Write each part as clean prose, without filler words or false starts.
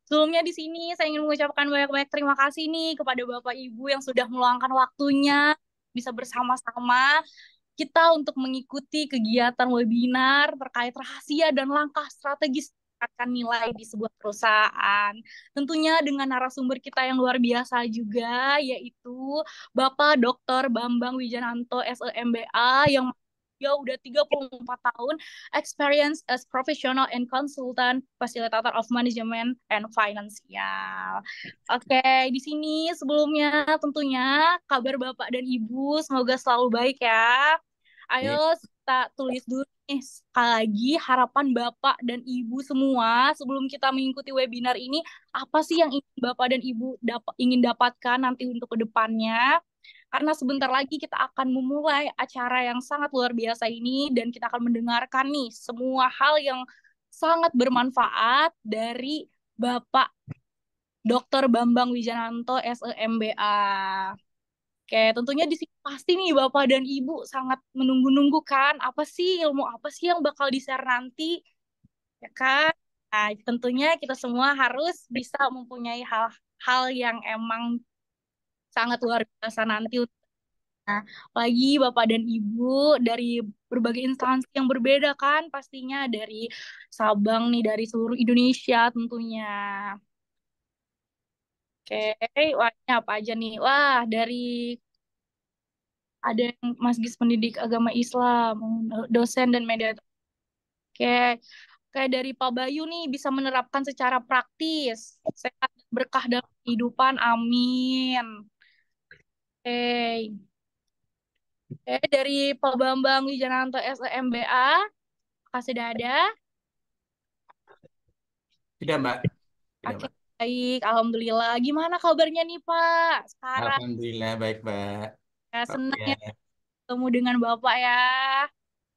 Sebelumnya di sini saya ingin mengucapkan banyak-banyak terima kasih nih kepada Bapak Ibu yang sudah meluangkan waktunya bisa bersama-sama kita untuk mengikuti kegiatan webinar terkait rahasia dan langkah strategis meningkatkan nilai di sebuah perusahaan. Tentunya dengan narasumber kita yang luar biasa juga, yaitu Bapak Dr. Bambang Wijananto, SEMBA, yang dia udah 34 tahun experience as professional and consultant facilitator of management and financial. Oke, di sini sebelumnya tentunya kabar Bapak dan Ibu semoga selalu baik ya. Nih, Ayo kita tulis dulu nih sekali lagi harapan Bapak dan Ibu semua sebelum kita mengikuti webinar ini, apa sih yang ingin Bapak dan Ibu ingin dapatkan nanti untuk kedepannya? Karena sebentar lagi kita akan memulai acara yang sangat luar biasa ini dan kita akan mendengarkan nih semua hal yang sangat bermanfaat dari Bapak Dr. Bambang Wijananto, SEMBA. Oke, tentunya di sini pasti nih Bapak dan Ibu sangat menunggu-nunggu kan, apa sih ilmu apa sih yang bakal di-share nanti, ya kan? Nah, tentunya kita semua harus bisa mempunyai hal-hal yang emang sangat luar biasa nanti. Nah, apalagi Bapak dan Ibu dari berbagai instansi yang berbeda kan, pastinya dari Sabang nih, dari seluruh Indonesia tentunya. Oke, wah ini apa aja nih? Wah, dari ada yang Masgis Pendidik Agama Islam, dosen dan mediator. Oke, kayak dari Pak Bayu nih bisa menerapkan secara praktis, sehat dan berkah dalam kehidupan. Amin. Oke, oke dari Pak Bambang Wijananto SEMBA, kasih dada. tidak Mbak, tidak Oke, Mbak. baik. Alhamdulillah. Gimana kabarnya nih Pak? Sekarang Alhamdulillah baik Mbak. ya senang Oke. ya ketemu dengan Bapak ya.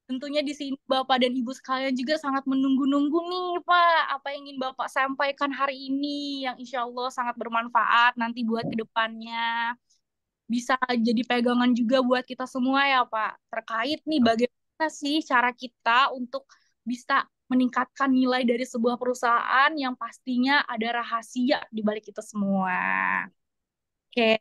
Tentunya di sini Bapak dan Ibu sekalian juga sangat menunggu-nunggu nih, Pak. Apa yang ingin Bapak sampaikan hari ini yang insya Allah sangat bermanfaat nanti buat kedepannya. Bisa jadi pegangan juga buat kita semua ya, Pak. Terkait nih bagaimana sih cara kita untuk bisa meningkatkan nilai dari sebuah perusahaan yang pastinya ada rahasia di balik itu semua. Oke,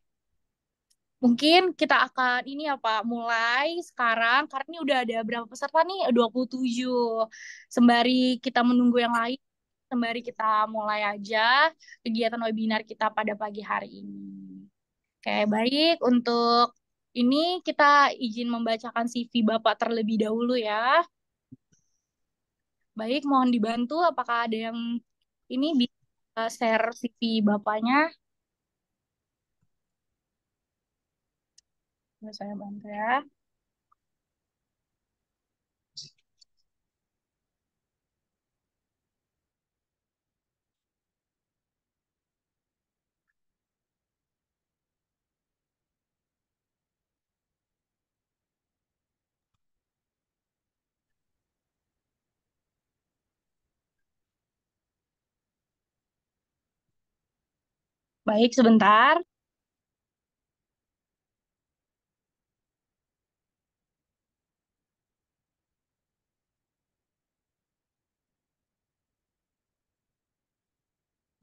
mungkin kita akan ini ya Pak, mulai sekarang karena ini udah ada berapa peserta nih? 27. Sembari kita menunggu yang lain, sembari kita mulai aja kegiatan webinar kita pada pagi hari ini. Oke, baik. Untuk ini kita izin membacakan CV Bapak terlebih dahulu ya. Baik, mohon dibantu apakah ada yang ini bisa share CV Bapaknya? Bisa saya bantu ya. Baik, sebentar.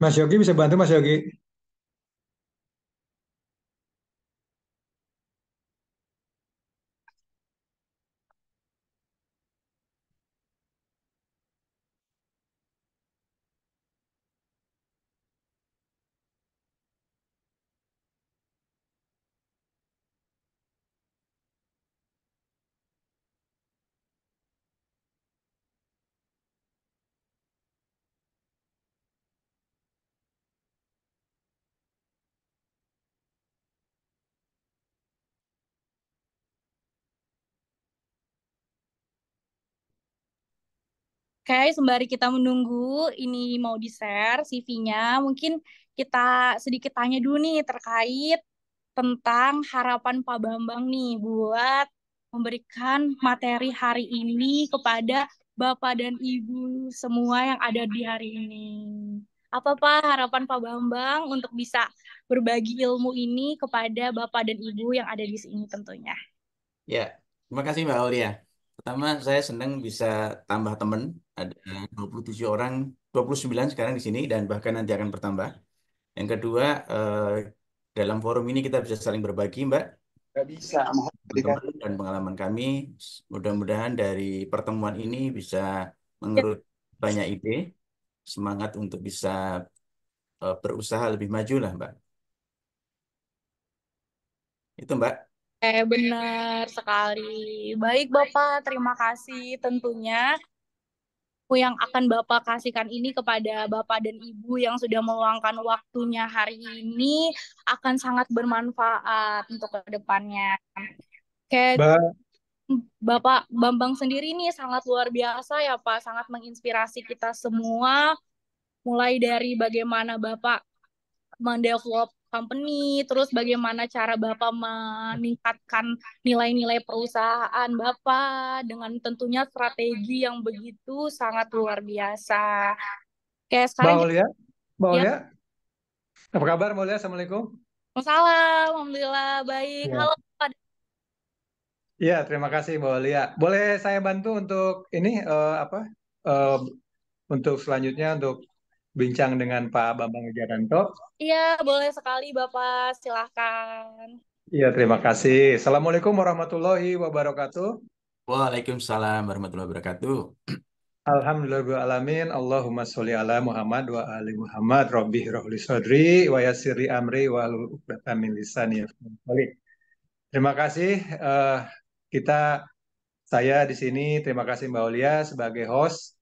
Mas Yogi bisa bantu Mas Yogi? Oke, sembari kita menunggu ini mau di-share CV-nya, mungkin kita sedikit tanya dulu nih terkait tentang harapan Pak Bambang nih buat memberikan materi hari ini kepada Bapak dan Ibu semua yang ada di hari ini. Apa Pak harapan Pak Bambang untuk bisa berbagi ilmu ini kepada Bapak dan Ibu yang ada di sini tentunya? Ya, terima kasih Mbak Aulia. Pertama, saya senang bisa tambah teman. Ada 27 orang 29 sekarang di sini dan bahkan nanti akan bertambah. Yang kedua, dalam forum ini kita bisa saling berbagi, Mbak, Nggak bisa, mohon teman-teman dan pengalaman kami. Mudah-mudahan dari pertemuan ini bisa mengerut banyak ide, semangat untuk bisa berusaha lebih maju lah, Mbak. Itu, Mbak. Benar sekali. Baik, Bapak. Terima kasih tentunya yang akan Bapak kasihkan ini kepada Bapak dan Ibu yang sudah meluangkan waktunya hari ini akan sangat bermanfaat untuk ke depannya. Kayak Mbak. Bapak Bambang sendiri nih sangat luar biasa ya Pak, sangat menginspirasi kita semua, mulai dari bagaimana Bapak mendevelop company, terus bagaimana cara Bapak meningkatkan nilai-nilai perusahaan Bapak dengan tentunya strategi yang begitu sangat luar biasa. Kayak Mbak sekarang kita Aulia, Mbak ya, Aulia, apa kabar Mbak Aulia? Assalamualaikum. salam, alhamdulillah baik. Ya. Halo Pak. Iya, terima kasih Mbak Aulia. Boleh saya bantu untuk ini eh, untuk selanjutnya untuk bincang dengan Pak Bambang Wijayanto? Iya, boleh sekali Bapak, silahkan. Iya, terima kasih. Assalamualaikum warahmatullahi wabarakatuh. Waalaikumsalam warahmatullahi wabarakatuh. Alhamdulillahirrahmanirrahim. Allahumma sholli ala Muhammad wa ali Muhammad. Rabbi rohli sodri wa yassiri amri wa hlul 'uqdatam min lisani yafqahu qawli. Terima kasih. Kita saya di sini. Terima kasih Mbak Aulia sebagai host.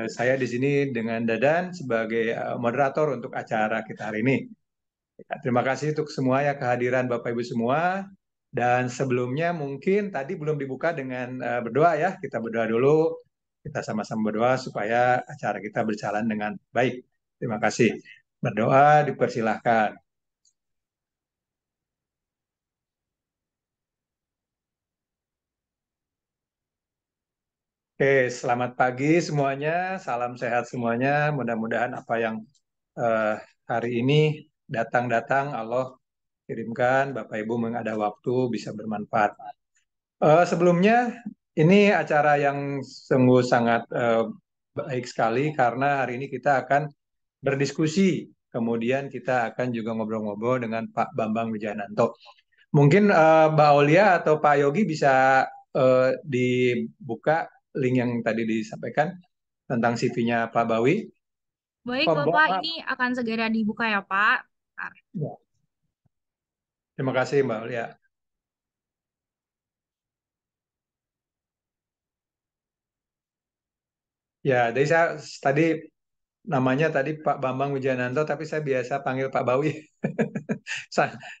Saya di sini dengan Dadan sebagai moderator untuk acara kita hari ini. Terima kasih untuk semua ya kehadiran Bapak Ibu semua. Dan sebelumnya mungkin tadi belum dibuka dengan berdoa ya. Kita berdoa dulu. Kita sama-sama berdoa supaya acara kita berjalan dengan baik. Terima kasih. Berdoa dipersilahkan. Oke, selamat pagi semuanya. Salam sehat semuanya. Mudah-mudahan apa yang eh, hari ini datang-datang Allah kirimkan Bapak Ibu ada waktu bisa bermanfaat. Sebelumnya ini acara yang sungguh sangat baik sekali karena hari ini kita akan berdiskusi. Kemudian kita akan juga ngobrol-ngobrol dengan Pak Bambang Wijayanto. Mungkin Mbak Aulia atau Pak Yogi bisa dibuka link yang tadi disampaikan tentang CV-nya Pak Bawi. Baik Oh, Bapak, maaf. ini akan segera dibuka ya Pak. Bentar. Ya. Terima kasih Mbak Aulia. Ya, jadi saya tadi namanya tadi Pak Bambang Wijayanto, tapi saya biasa panggil Pak Bawi,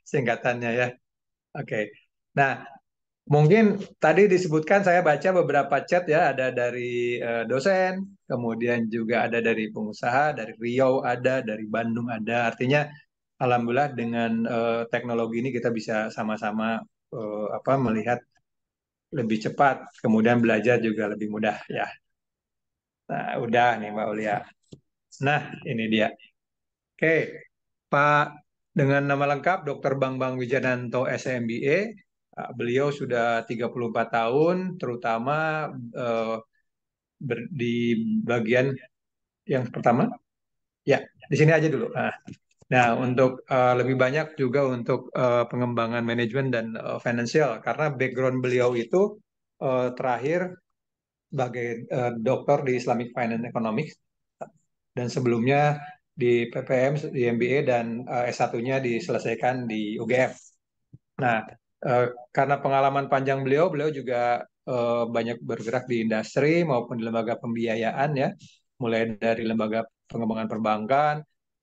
singkatannya ya. Oke. Nah, mungkin tadi disebutkan saya baca beberapa chat ya, ada dari dosen, kemudian juga ada dari pengusaha, dari Riau ada, dari Bandung ada. Artinya, alhamdulillah dengan teknologi ini kita bisa sama-sama melihat lebih cepat, kemudian belajar juga lebih mudah ya. Nah, udah nih Mbak Ulia. Nah, ini dia. Oke, Pak dengan nama lengkap Dr. Bambang Wijananto SMBA. Beliau sudah 34 tahun, terutama eh, di bagian yang pertama. Ya, di sini aja dulu. Nah, untuk lebih banyak juga untuk pengembangan manajemen dan finansial, karena background beliau itu terakhir sebagai dokter di Islamic Finance Economics dan sebelumnya di PPM, di MBA dan S1-nya diselesaikan di UGM. Nah, karena pengalaman panjang beliau, beliau juga banyak bergerak di industri maupun di lembaga pembiayaan ya, mulai dari lembaga pengembangan perbankan,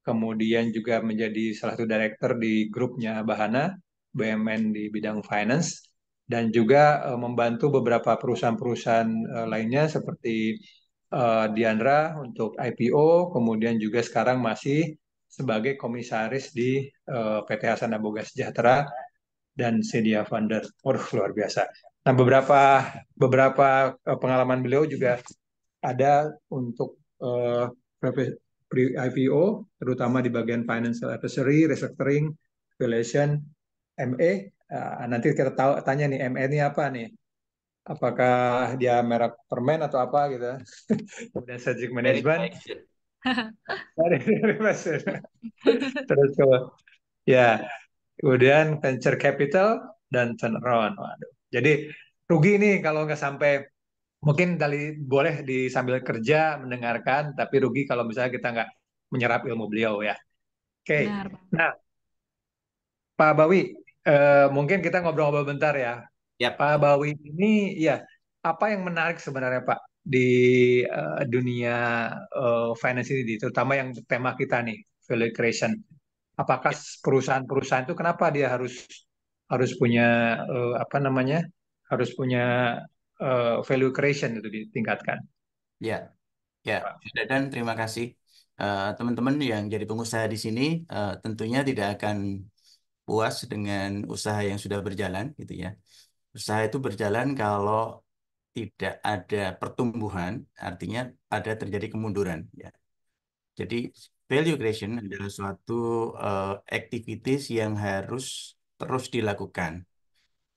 kemudian juga menjadi salah satu director di grupnya Bahana, BUMN di bidang finance, dan juga membantu beberapa perusahaan-perusahaan lainnya seperti Diandra untuk IPO, kemudian juga sekarang masih sebagai komisaris di PT Hasanah Boga Sejahtera dan Sedia Founder. Waduh, luar biasa. Nah, beberapa pengalaman beliau juga ada untuk pre-IPO, terutama di bagian financial advisory, restructuring, valuation, MA. Nanti kita tahu tanya nih, MA ini apa nih? apakah dia merek permen atau apa gitu. Kemudian strategic Very management question. dari Mesir. Terus ya, kemudian venture capital dan turnaround. Waduh. Jadi rugi nih kalau nggak sampai, mungkin boleh sambil kerja mendengarkan, tapi rugi kalau misalnya kita nggak menyerap ilmu beliau ya. Oke. Benar, Bang. Nah, Pak Bawi, mungkin kita ngobrol-ngobrol bentar ya. Yap. Pak Bawi ini, ya, apa yang menarik sebenarnya Pak di dunia finance ini, terutama yang tema kita nih, value creation. Apakah perusahaan-perusahaan itu kenapa dia harus harus punya apa namanya, harus punya value creation itu ditingkatkan? Ya, ya. Dan terima kasih. Teman-teman yang jadi pengusaha di sini tentunya tidak akan puas dengan usaha yang sudah berjalan, gitu ya. Usaha itu berjalan kalau tidak ada pertumbuhan, artinya ada terjadi kemunduran, ya. Jadi value creation adalah suatu activities yang harus terus dilakukan.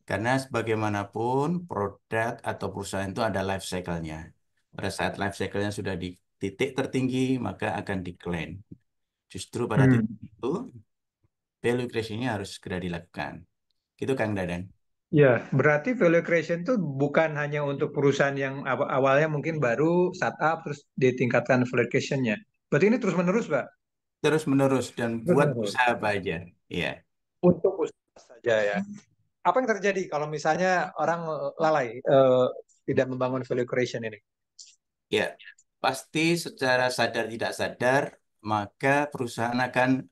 Karena sebagaimanapun produk atau perusahaan itu ada life cycle-nya. Pada saat life cycle-nya sudah di titik tertinggi, maka akan decline. Justru pada Hmm. titik itu, value creation-nya harus segera dilakukan. Gitu Kang Dadan. Ya, berarti value creation itu bukan hanya untuk perusahaan yang awalnya mungkin baru startup terus ditingkatkan value creation-nya. Berarti ini terus-menerus, Pak. Terus menerus dan buat Terus-menerus. usaha apa aja. Iya. Untuk usaha saja ya. Apa yang terjadi kalau misalnya orang lalai tidak membangun value creation ini? Ya, pasti secara sadar tidak sadar, maka perusahaan akan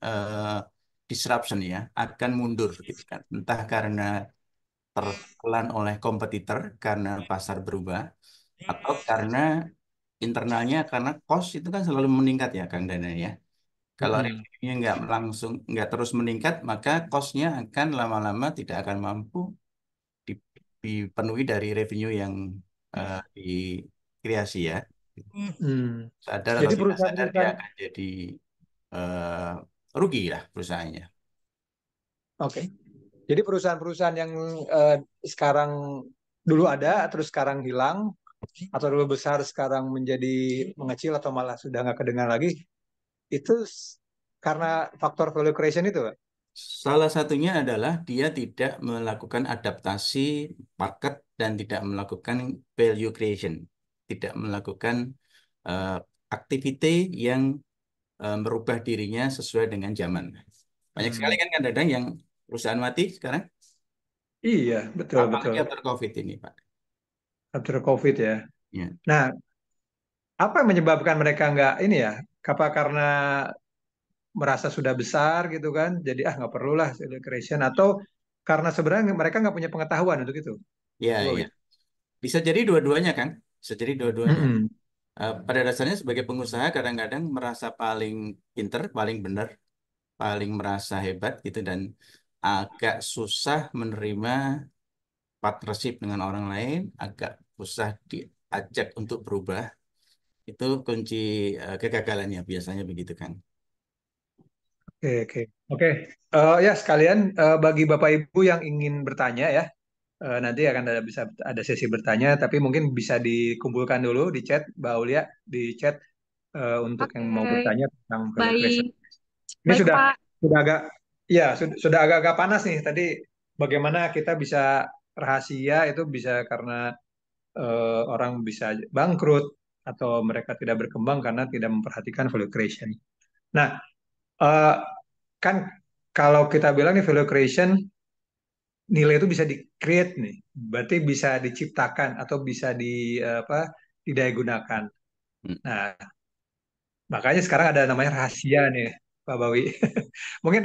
disruption ya, akan mundur gitu kan. Entah karena tertelan oleh kompetitor karena pasar berubah, atau karena internalnya karena cost itu kan selalu meningkat ya Kang Dana ya. Kalau Mm-mm. revenue-nya nggak terus meningkat, maka cost-nya akan lama-lama tidak akan mampu dipenuhi dari revenue yang dikreasi ya. Hmm. Sadar atau Jadi tidak sadar dia perusahaan-perusahaan, akan jadi rugi lah perusahaannya. oke. Jadi perusahaan-perusahaan yang sekarang dulu ada, terus sekarang hilang, atau dulu besar sekarang menjadi mengecil atau malah sudah nggak kedengar lagi, itu karena faktor value creation itu, Pak. Salah satunya adalah dia tidak melakukan adaptasi market dan tidak melakukan value creation, tidak melakukan eh, aktiviti yang merubah dirinya sesuai dengan zaman. Banyak sekali Hmm. kan kadang yang perusahaan mati sekarang, Iya, betul betul. apalagi after COVID ini, Pak. After COVID ya. Ya. Nah, apa yang menyebabkan mereka nggak ini ya? Apa karena merasa sudah besar gitu kan? Jadi nggak perlulah value creation, atau karena sebenarnya mereka nggak punya pengetahuan untuk itu? Ya, Pak Bowi? ya. Bisa jadi dua-duanya, kan? Bisa jadi dua-duanya. Mm-mm. Pada dasarnya sebagai pengusaha kadang-kadang merasa paling pinter, paling benar, paling merasa hebat gitu dan agak susah menerima partnership dengan orang lain, agak susah diajak untuk berubah. Itu kunci kegagalannya biasanya begitu kan. Oke, oke. Oke. Ya, sekalian, bagi Bapak Ibu yang ingin bertanya ya, nanti akan bisa ada sesi bertanya, tapi mungkin bisa dikumpulkan dulu di chat, Mbak Aulia, di chat untuk yang mau Oke, bertanya tentang value baik. creation. Ini Baik, Pak. sudah agak, ya, sudah agak-agak panas nih. Tadi bagaimana kita bisa rahasia itu bisa karena orang bisa bangkrut atau mereka tidak berkembang karena tidak memperhatikan value creation. Nah, eh, kan kalau kita bilang nih value creation, nilai itu bisa di-create nih, berarti bisa diciptakan atau bisa apa, didaya gunakan. Hmm. Nah, makanya sekarang ada namanya rahasia nih, Pak Bawi. Mungkin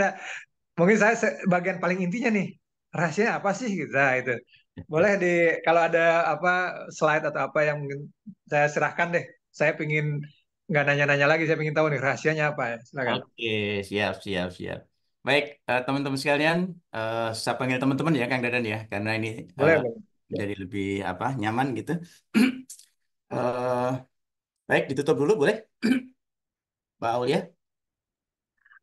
mungkin saya bagian paling intinya nih, rahasianya apa sih gitu. Nah, itu boleh kalau ada apa slide atau apa yang mungkin saya serahkan deh. Saya pingin nggak nanya-nanya lagi, saya pingin tahu nih rahasianya apa ya. Silakan. Oke, siap, siap, siap. Baik, teman-teman sekalian, saya panggil teman-teman ya, Kang Dadan ya, karena ini Boleh, boleh. Ya. jadi lebih apa nyaman gitu. Eh, baik, ditutup dulu boleh, Mbak Aulia?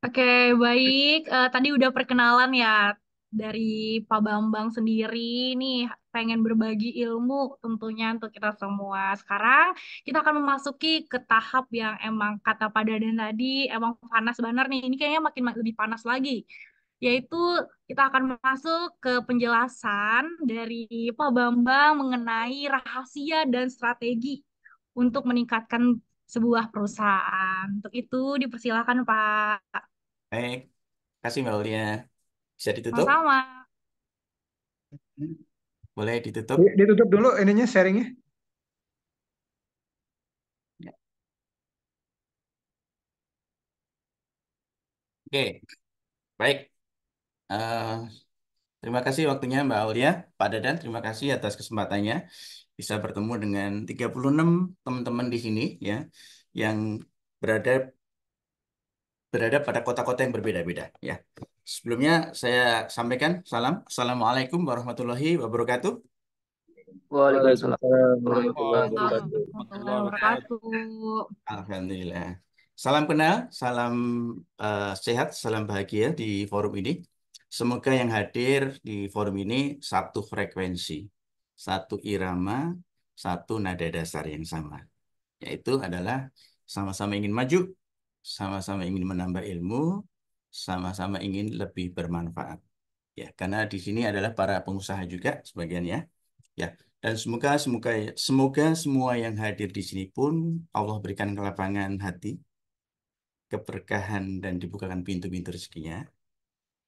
Oke, baik. Tadi udah perkenalan ya. dari Pak Bambang sendiri nih pengen berbagi ilmu tentunya untuk kita semua. Sekarang kita akan memasuki ke tahap yang emang kata Pak Dadan tadi emang panas banget nih. Ini kayaknya makin lebih panas lagi. Yaitu kita akan masuk ke penjelasan dari Pak Bambang mengenai rahasia dan strategi untuk meningkatkan sebuah perusahaan. Untuk itu dipersilakan Pak. Baik, kasih Mbak Aulia. Bisa ditutup? Sama-sama. Boleh ditutup? Ditutup dulu ininya sharingnya. Ya. Oke, baik. Eh, Terima kasih waktunya Mbak Aulia. Pak Dadan, terima kasih atas kesempatannya bisa bertemu dengan 36 teman-teman di sini ya yang berada berada pada kota-kota yang berbeda-beda ya. Sebelumnya saya sampaikan salam. Assalamualaikum warahmatullahi wabarakatuh. Waalaikumsalam Waalaikumsalam warahmatullahi warahmatullahi Waalaikumsalam wabarakatuh. warahmatullahi wabarakatuh. wabarakatuh. Alhamdulillah. Salam kenal, salam sehat, salam bahagia di forum ini. Semoga yang hadir di forum ini satu frekuensi, satu irama, satu nada dasar yang sama. Yaitu adalah sama-sama ingin maju, sama-sama ingin menambah ilmu, sama-sama ingin lebih bermanfaat. Ya, karena di sini adalah para pengusaha juga sebagian ya. Ya, dan semoga semoga semoga semua yang hadir di sini pun Allah berikan kelapangan hati, keberkahan dan dibukakan pintu-pintu rezekinya,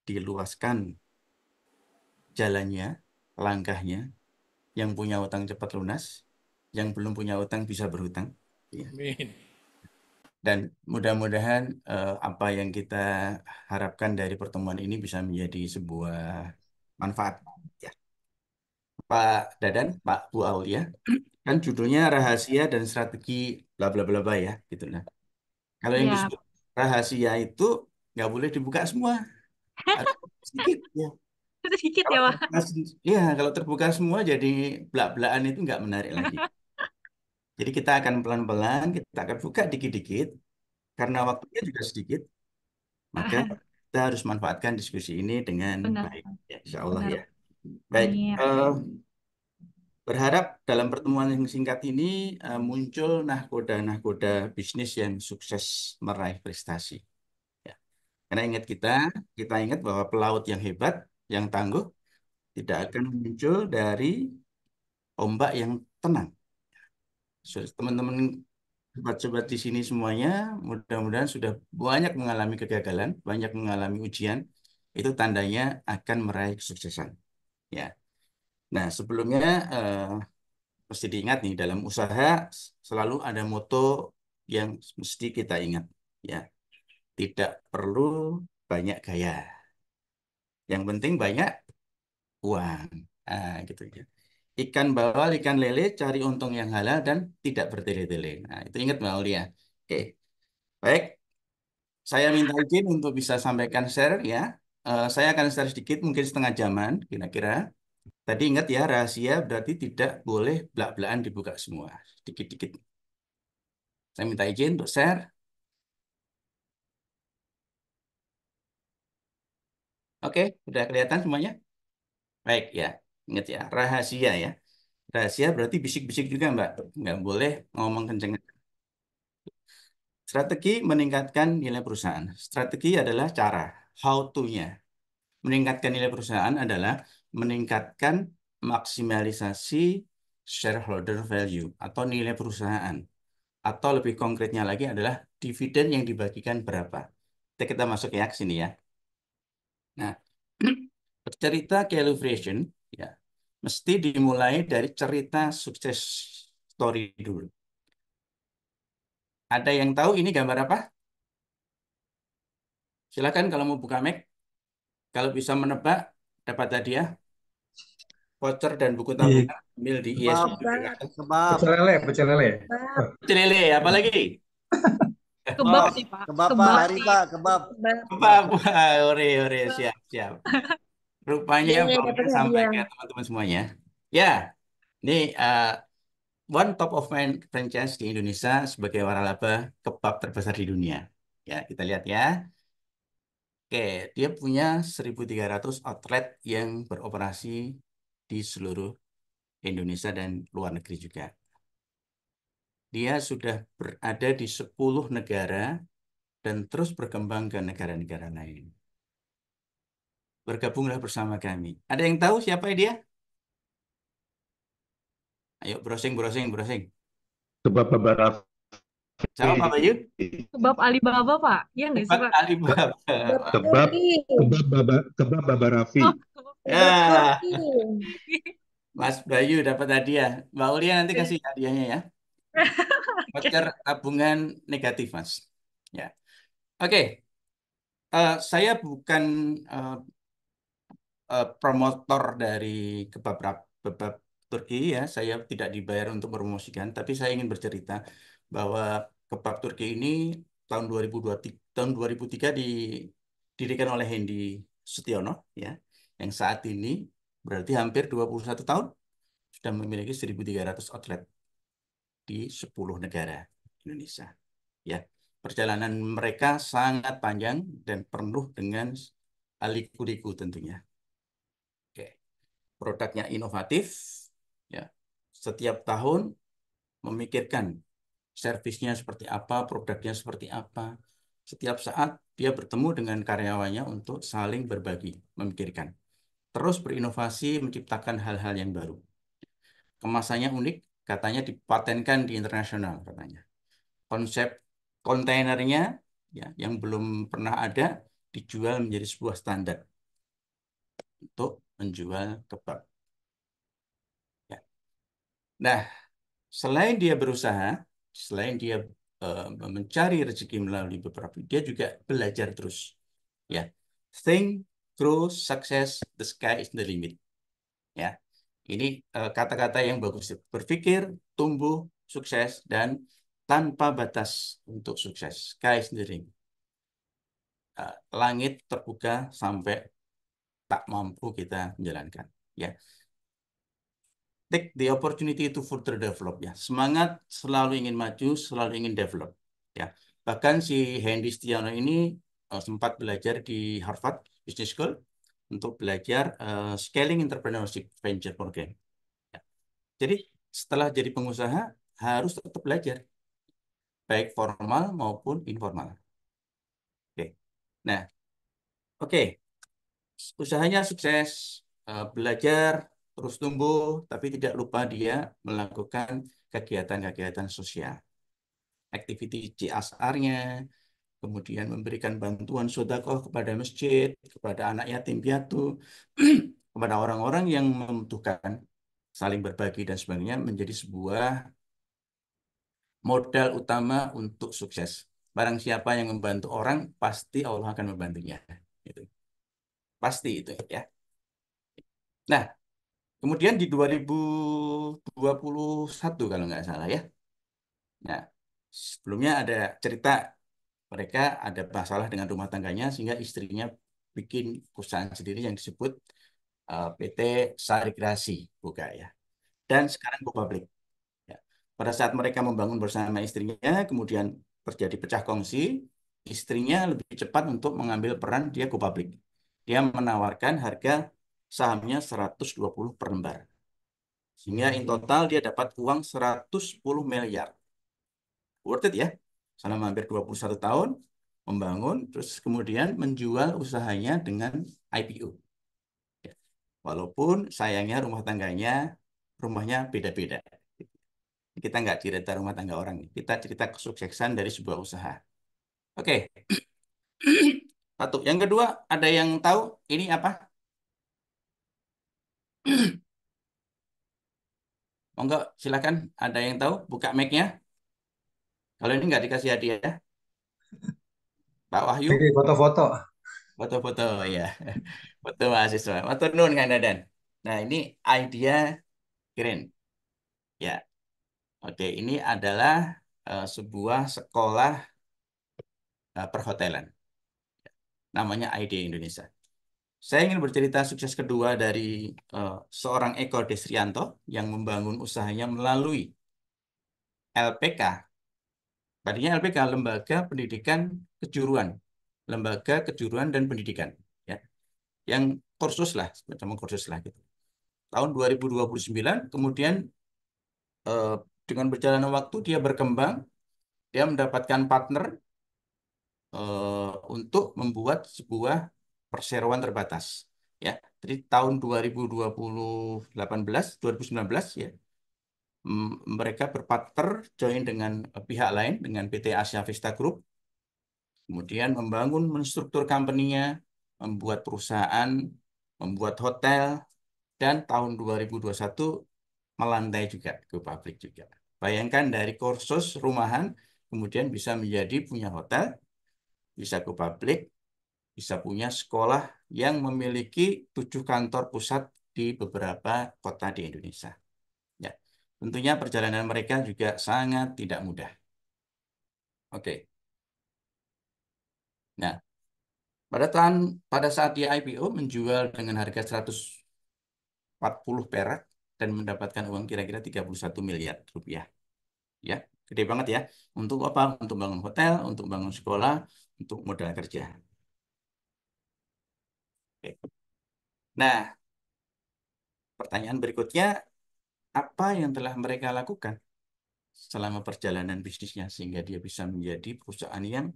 diluaskan jalannya, langkahnya, yang punya utang cepat lunas, yang belum punya utang bisa berhutang. Ya. Amin. Dan mudah-mudahan apa yang kita harapkan dari pertemuan ini bisa menjadi sebuah manfaat. Ya. Pak Dadan, Pak Bu Aulia, kan judulnya rahasia dan strategi bla bla bla bla ya, gitu nah. Kalau yang Ya, disebut rahasia itu nggak boleh dibuka semua, harus sedikit ya. sedikit Kalau ya, Pak. terbuka, ya kalau terbuka semua jadi belak-belakan itu nggak menarik lagi. Jadi kita akan pelan-pelan, kita akan buka dikit-dikit, karena waktunya juga sedikit, maka kita harus manfaatkan diskusi ini dengan Benar, baik. Ya, insya Allah benar. ya. Baik, Amin. berharap dalam pertemuan yang singkat ini muncul nahkoda-nahkoda bisnis yang sukses meraih prestasi. Ya. Karena ingat kita ingat bahwa pelaut yang hebat, yang tangguh, tidak akan muncul dari ombak yang tenang. Teman-teman sobat-sobat di sini semuanya, mudah-mudahan sudah banyak mengalami kegagalan, banyak mengalami ujian. Itu tandanya akan meraih kesuksesan. Ya. Nah, sebelumnya mesti diingat nih dalam usaha selalu ada moto yang mesti kita ingat. Ya, tidak perlu banyak gaya. Yang penting banyak uang. Gitu ya. Ikan bawal, ikan lele, cari untung yang halal dan tidak bertele-tele. Nah, itu ingat Mbak Aulia. Oke, baik. Saya minta izin untuk bisa sampaikan share ya. Saya akan share sedikit, mungkin setengah jaman kira-kira. Tadi ingat ya, rahasia berarti tidak boleh belak-belakan dibuka semua. Dikit-dikit. Saya minta izin untuk share. Oke, udah kelihatan semuanya? Baik ya. Ingat ya, rahasia ya. Rahasia berarti bisik-bisik juga, Mbak. Nggak boleh ngomong kenceng. Strategi meningkatkan nilai perusahaan. Strategi adalah cara, how to-nya. Meningkatkan nilai perusahaan adalah meningkatkan maksimalisasi shareholder value atau nilai perusahaan. Atau lebih konkretnya lagi adalah dividen yang dibagikan berapa. Kita masuk ya ke sini ya. Nah, cerita calibration ya mesti dimulai dari cerita sukses story dulu. Ada yang tahu ini gambar apa? Silakan kalau mau buka mic. Kalau bisa menebak, dapat hadiah, voucher dan buku Iya, tabungan ambil di ISB. Kebab, kebab, pecel lele, pecel lele. Oh, Lele, apa lagi? Kebab kebab, sih, Pak. kebab Pak Kebab Hari sih. Pak, kebab, Kebab. Apa? kebab. Wah, ore, ore, siap, siap. Rupanya Dapat baunya sampai hadiah. ke teman-teman semuanya. Ya, ini one top of mind franchise di Indonesia sebagai waralaba kebab terbesar di dunia. Ya, kita lihat ya. Oke, dia punya 1.300 outlet yang beroperasi di seluruh Indonesia dan luar negeri juga. Dia sudah berada di 10 negara dan terus berkembang ke negara-negara lain. Bergabunglah bersama kami. Ada yang tahu siapa dia? Ayo browsing, browsing, browsing. Kebab Baba Raffi. Sama Pak Bayu? Sebab Alibaba, Pak. Iya nggak sih, Kebab Pak? Alibaba. Kebab Baba Raffi. Oh, kebab Ya, Turki. Mas Bayu dapat hadiah. Mbak Ulia nanti kasih hadiahnya ya. Oke. Voucher tabungan negatif, Mas. Ya. Oke, saya bukan eh, promotor dari kebab Turki ya. Saya tidak dibayar untuk mempromosikan, tapi saya ingin bercerita bahwa kebab Turki ini tahun 2023, tahun 2003 didirikan oleh Hendy Sutiono ya, yang saat ini berarti hampir 21 tahun sudah memiliki 1.300 outlet di 10 negara Indonesia. Ya, perjalanan mereka sangat panjang dan penuh dengan liku-liku tentunya. Oke, produknya inovatif, ya. Setiap tahun memikirkan servisnya seperti apa, produknya seperti apa. Setiap saat dia bertemu dengan karyawannya untuk saling berbagi, memikirkan. Terus berinovasi, menciptakan hal-hal yang baru. Kemasannya unik, katanya dipatenkan di internasional, katanya. Konsep kontainernya ya, yang belum pernah ada, dijual menjadi sebuah standar untuk menjual kebab. Ya. Nah, selain dia berusaha, selain dia mencari rezeki melalui beberapa, dia juga belajar terus. Ya, think, grow, success, the sky is the limit. Ya, ini kata-kata yang bagus. Berpikir, tumbuh, sukses, dan tanpa batas untuk sukses. Sky is the limit. Langit terbuka sampai tak mampu kita menjalankan. Ya, take the opportunity to further develop ya. Semangat selalu ingin maju, selalu ingin develop ya. Bahkan si Hendy Stiono ini sempat belajar di Harvard Business School untuk belajar scaling entrepreneurship venture program. Ya. Jadi setelah jadi pengusaha harus tetap belajar baik formal maupun informal. Oke. Nah, oke. Usahanya sukses, belajar, terus tumbuh, tapi tidak lupa dia melakukan kegiatan-kegiatan sosial. Aktiviti CSR-nya, kemudian memberikan bantuan sedekah kepada masjid, kepada anak yatim piatu, kepada orang-orang yang membutuhkan, saling berbagi dan sebagainya menjadi sebuah modal utama untuk sukses. Barang siapa yang membantu orang, pasti Allah akan membantunya. Gitu. Pasti itu ya. Nah, kemudian di 2021 kalau nggak salah ya. Nah, sebelumnya ada cerita mereka ada masalah dengan rumah tangganya sehingga istrinya bikin perusahaan sendiri yang disebut PT Sari Kreasi buka ya. Dan sekarang go public. Ya. Pada saat mereka membangun bersama istrinya, kemudian terjadi pecah kongsi, istrinya lebih cepat untuk mengambil peran dia go public. Dia menawarkan harga sahamnya 120 per lembar. Sehingga in total dia dapat uang 110 miliar. Worth it ya. Selama hampir 21 tahun membangun, terus kemudian menjual usahanya dengan IPO. Ya. Walaupun sayangnya rumah tangganya, rumahnya beda-beda. Kita nggak cerita rumah tangga orang, kita cerita kesuksesan dari sebuah usaha. Oke, satu. Yang kedua, ada yang tahu ini apa? Monggo, silakan. Ada yang tahu? Buka mic-nya. Kalau ini nggak dikasih hadiah, Pak Wahyu. Oke, foto-foto. Foto-foto ya. Foto mahasiswa. Foto nun Kang Dadan. Nah, ini idea keren. Ya. Oke, ini adalah sebuah sekolah perhotelan. Namanya Idea Indonesia. Saya ingin bercerita sukses kedua dari seorang Eko Desrianto yang membangun usahanya melalui LPK. Tadinya LPK, Lembaga Pendidikan Kejuruan lembaga kejuruan dan pendidikan, ya, yang kursus lah, semacam kursus lah gitu. Tahun 2029, kemudian eh, dengan berjalannya waktu dia berkembang, dia mendapatkan partner untuk membuat sebuah perseroan terbatas. Ya, jadi tahun 2018, 2019 ya, mereka berpartner join dengan pihak lain, dengan PT Asia Vista Group, kemudian membangun menstruktur company-nya, membuat perusahaan, membuat hotel, dan tahun 2021 melandai juga ke publik juga. Bayangkan dari kursus rumahan, kemudian bisa menjadi punya hotel, bisa ke publik, bisa punya sekolah yang memiliki 7 kantor pusat di beberapa kota di Indonesia. Ya, tentunya perjalanan mereka juga sangat tidak mudah. Oke. Nah, pada saat dia IPO menjual dengan harga 140 perak dan mendapatkan uang kira-kira 31 miliar rupiah. Ya, gede banget ya. Untuk apa? Untuk bangun hotel, untuk bangun sekolah, untuk modal kerja. Oke. Nah, pertanyaan berikutnya, apa yang telah mereka lakukan selama perjalanan bisnisnya sehingga dia bisa menjadi perusahaan yang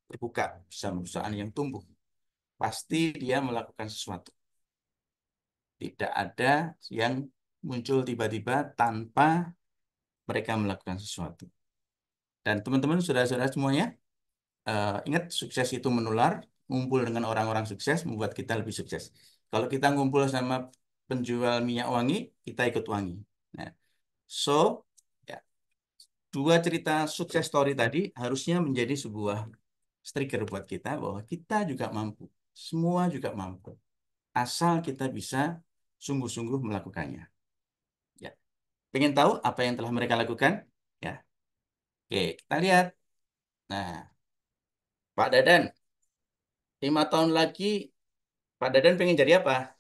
terbuka, bisa perusahaan yang tumbuh? Pasti dia melakukan sesuatu. Tidak ada yang muncul tiba-tiba tanpa mereka melakukan sesuatu. Dan teman-teman, saudara-saudara semuanya, ingat, sukses itu menular. Ngumpul dengan orang-orang sukses membuat kita lebih sukses. Kalau kita ngumpul sama penjual minyak wangi, kita ikut wangi. Nah, so ya, dua cerita sukses story tadi harusnya menjadi sebuah trigger buat kita bahwa kita juga mampu. Semua juga mampu. Asal kita bisa sungguh-sungguh melakukannya. Ya. Pengen tahu apa yang telah mereka lakukan? Ya. Oke, kita lihat. Nah, Pak Dadan, 5 tahun lagi Pak Dadan pengen jadi apa?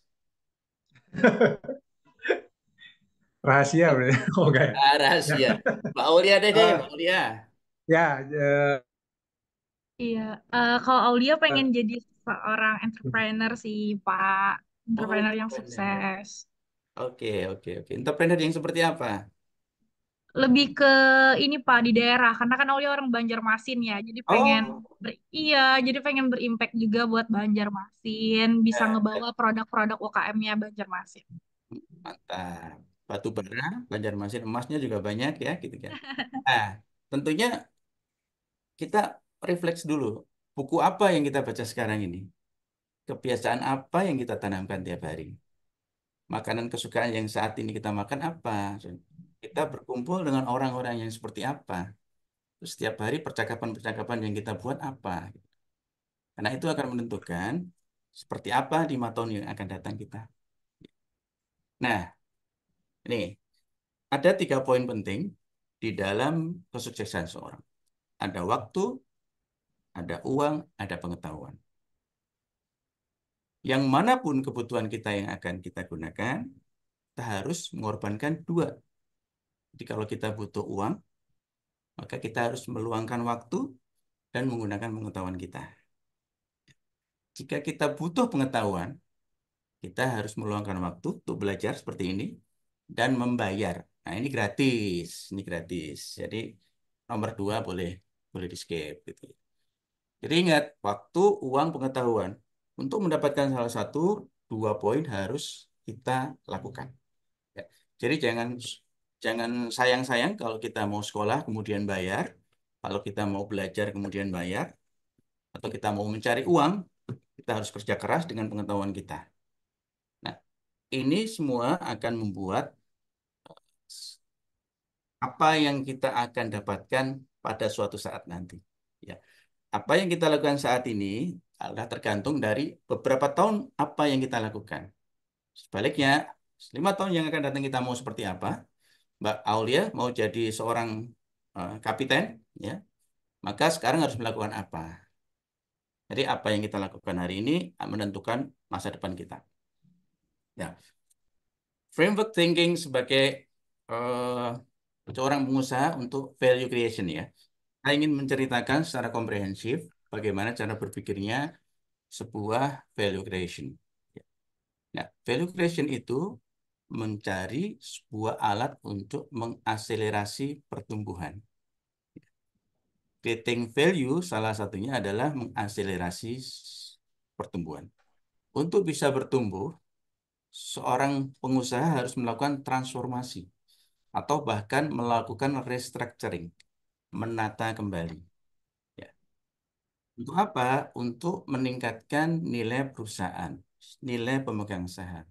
Rahasia berarti. Oke. Ya. Rahasia. Mbak Aulia deh, Eh, Mbak Aulia. ya, Iya, kalau Aulia pengen eh, jadi seorang entrepreneur sih, Pak. Oh, Entrepreneur yang entrepreneur. sukses. Oke, oke, oke. Entrepreneur yang seperti apa? Lebih ke ini, Pak, di daerah. Karena kan Aulia orang Banjarmasin ya. Jadi pengen, Oh, iya, jadi pengen berimpact juga buat Banjarmasin. Bisa eh, ngebawa produk-produk UKM-nya Banjarmasin. mantap. Batu bara, Banjarmasin, emasnya juga banyak ya, gitu kan. Nah, tentunya kita refleks dulu. Buku apa yang kita baca sekarang ini? Kebiasaan apa yang kita tanamkan tiap hari? Makanan kesukaan yang saat ini kita makan apa? Kita berkumpul dengan orang-orang yang seperti apa? Terus setiap hari percakapan-percakapan yang kita buat apa? Karena itu akan menentukan seperti apa 5 tahun yang akan datang kita. Nah, ini ada 3 poin penting di dalam kesuksesan seorang. Ada waktu, ada uang, ada pengetahuan. Yang manapun kebutuhan kita yang akan kita gunakan, kita harus mengorbankan 2. Jadi kalau kita butuh uang, maka kita harus meluangkan waktu dan menggunakan pengetahuan kita. Jika kita butuh pengetahuan, kita harus meluangkan waktu untuk belajar seperti ini dan membayar. Nah, ini gratis, ini gratis. Jadi nomor 2 boleh boleh di skip gitu. Jadi ingat, waktu, uang, pengetahuan. Untuk mendapatkan salah satu, 2 poin harus kita lakukan. Ya. Jadi jangan jangan sayang-sayang kalau kita mau sekolah kemudian bayar, kalau kita mau belajar kemudian bayar, atau kita mau mencari uang, kita harus kerja keras dengan pengetahuan kita. Nah, ini semua akan membuat apa yang kita akan dapatkan pada suatu saat nanti. Ya, apa yang kita lakukan saat ini adalah tergantung dari beberapa tahun apa yang kita lakukan. Sebaliknya, 5 tahun yang akan datang kita mau seperti apa? Mbak Aulia mau jadi seorang kapiten, ya, maka sekarang harus melakukan apa? Jadi apa yang kita lakukan hari ini menentukan masa depan kita. Ya, framework thinking sebagai eh, seorang pengusaha untuk value creation ya. Saya ingin menceritakan secara komprehensif bagaimana cara berpikirnya sebuah value creation. Nah, value creation itu mencari sebuah alat untuk mengakselerasi pertumbuhan. Creating value salah satunya adalah mengakselerasi pertumbuhan. Untuk bisa bertumbuh, seorang pengusaha harus melakukan transformasi atau bahkan melakukan restructuring, menata kembali. Ya. Untuk apa? Untuk meningkatkan nilai perusahaan, nilai pemegang saham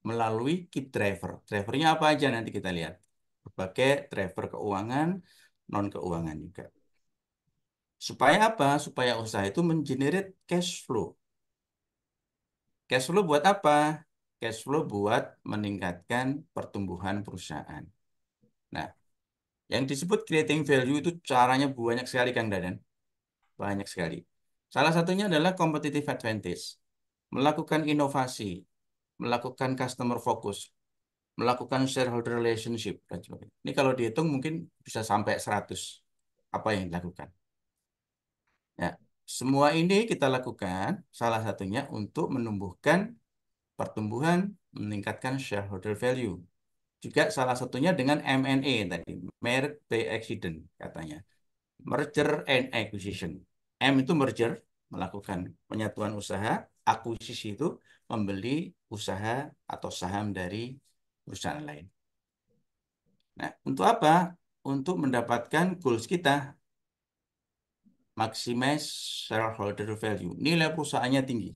melalui key driver. Drivernya apa aja nanti kita lihat. Berbagai driver keuangan, non keuangan juga. Supaya apa? Supaya usaha itu mengenerate cash flow. Cash flow buat apa? Cash flow buat meningkatkan pertumbuhan perusahaan. Nah, yang disebut creating value itu caranya banyak sekali, Kang Dadan. Banyak sekali. Salah satunya adalah competitive advantage. Melakukan inovasi, melakukan customer focus, melakukan shareholder relationship, dan sebagainya. Ini kalau dihitung mungkin bisa sampai 100 apa yang dilakukan. Ya, semua ini kita lakukan salah satunya untuk menumbuhkan pertumbuhan, meningkatkan shareholder value. Juga salah satunya dengan M&A tadi, Merit by Accident katanya. Merger and Acquisition. M itu merger, melakukan penyatuan usaha, akuisisi itu membeli usaha atau saham dari perusahaan lain. Nah, untuk apa? Untuk mendapatkan goals kita, maximize shareholder value. Nilai perusahaannya tinggi.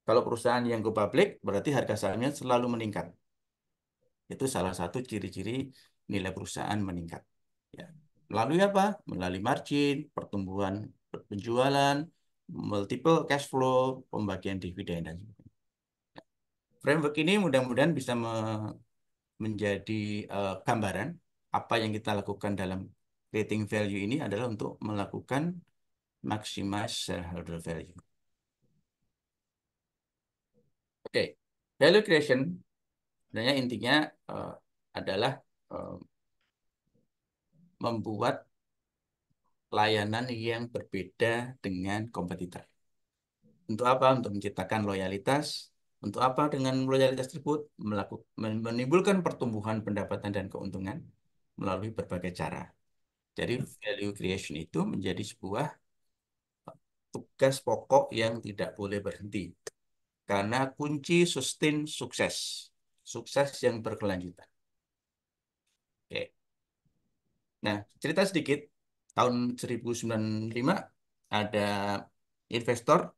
Kalau perusahaan yang go public, berarti harga sahamnya selalu meningkat. Itu salah satu ciri-ciri nilai perusahaan meningkat. Ya. Melalui apa? Melalui margin, pertumbuhan penjualan, multiple cash flow, pembagian dividen, dan sebagainya. Framework ini mudah-mudahan bisa menjadi gambaran apa yang kita lakukan dalam creating value ini adalah untuk melakukan maximize shareholder value. Oke, value creation sebenarnya intinya adalah eh, membuat layanan yang berbeda dengan kompetitor. Untuk apa? Untuk menciptakan loyalitas. Untuk apa dengan loyalitas tersebut? Menimbulkan pertumbuhan pendapatan dan keuntungan melalui berbagai cara. Jadi value creation itu menjadi sebuah tugas pokok yang tidak boleh berhenti. Karena kunci sustain sukses. Sukses yang berkelanjutan. Oke. Nah, cerita sedikit. Tahun 1995 ada investor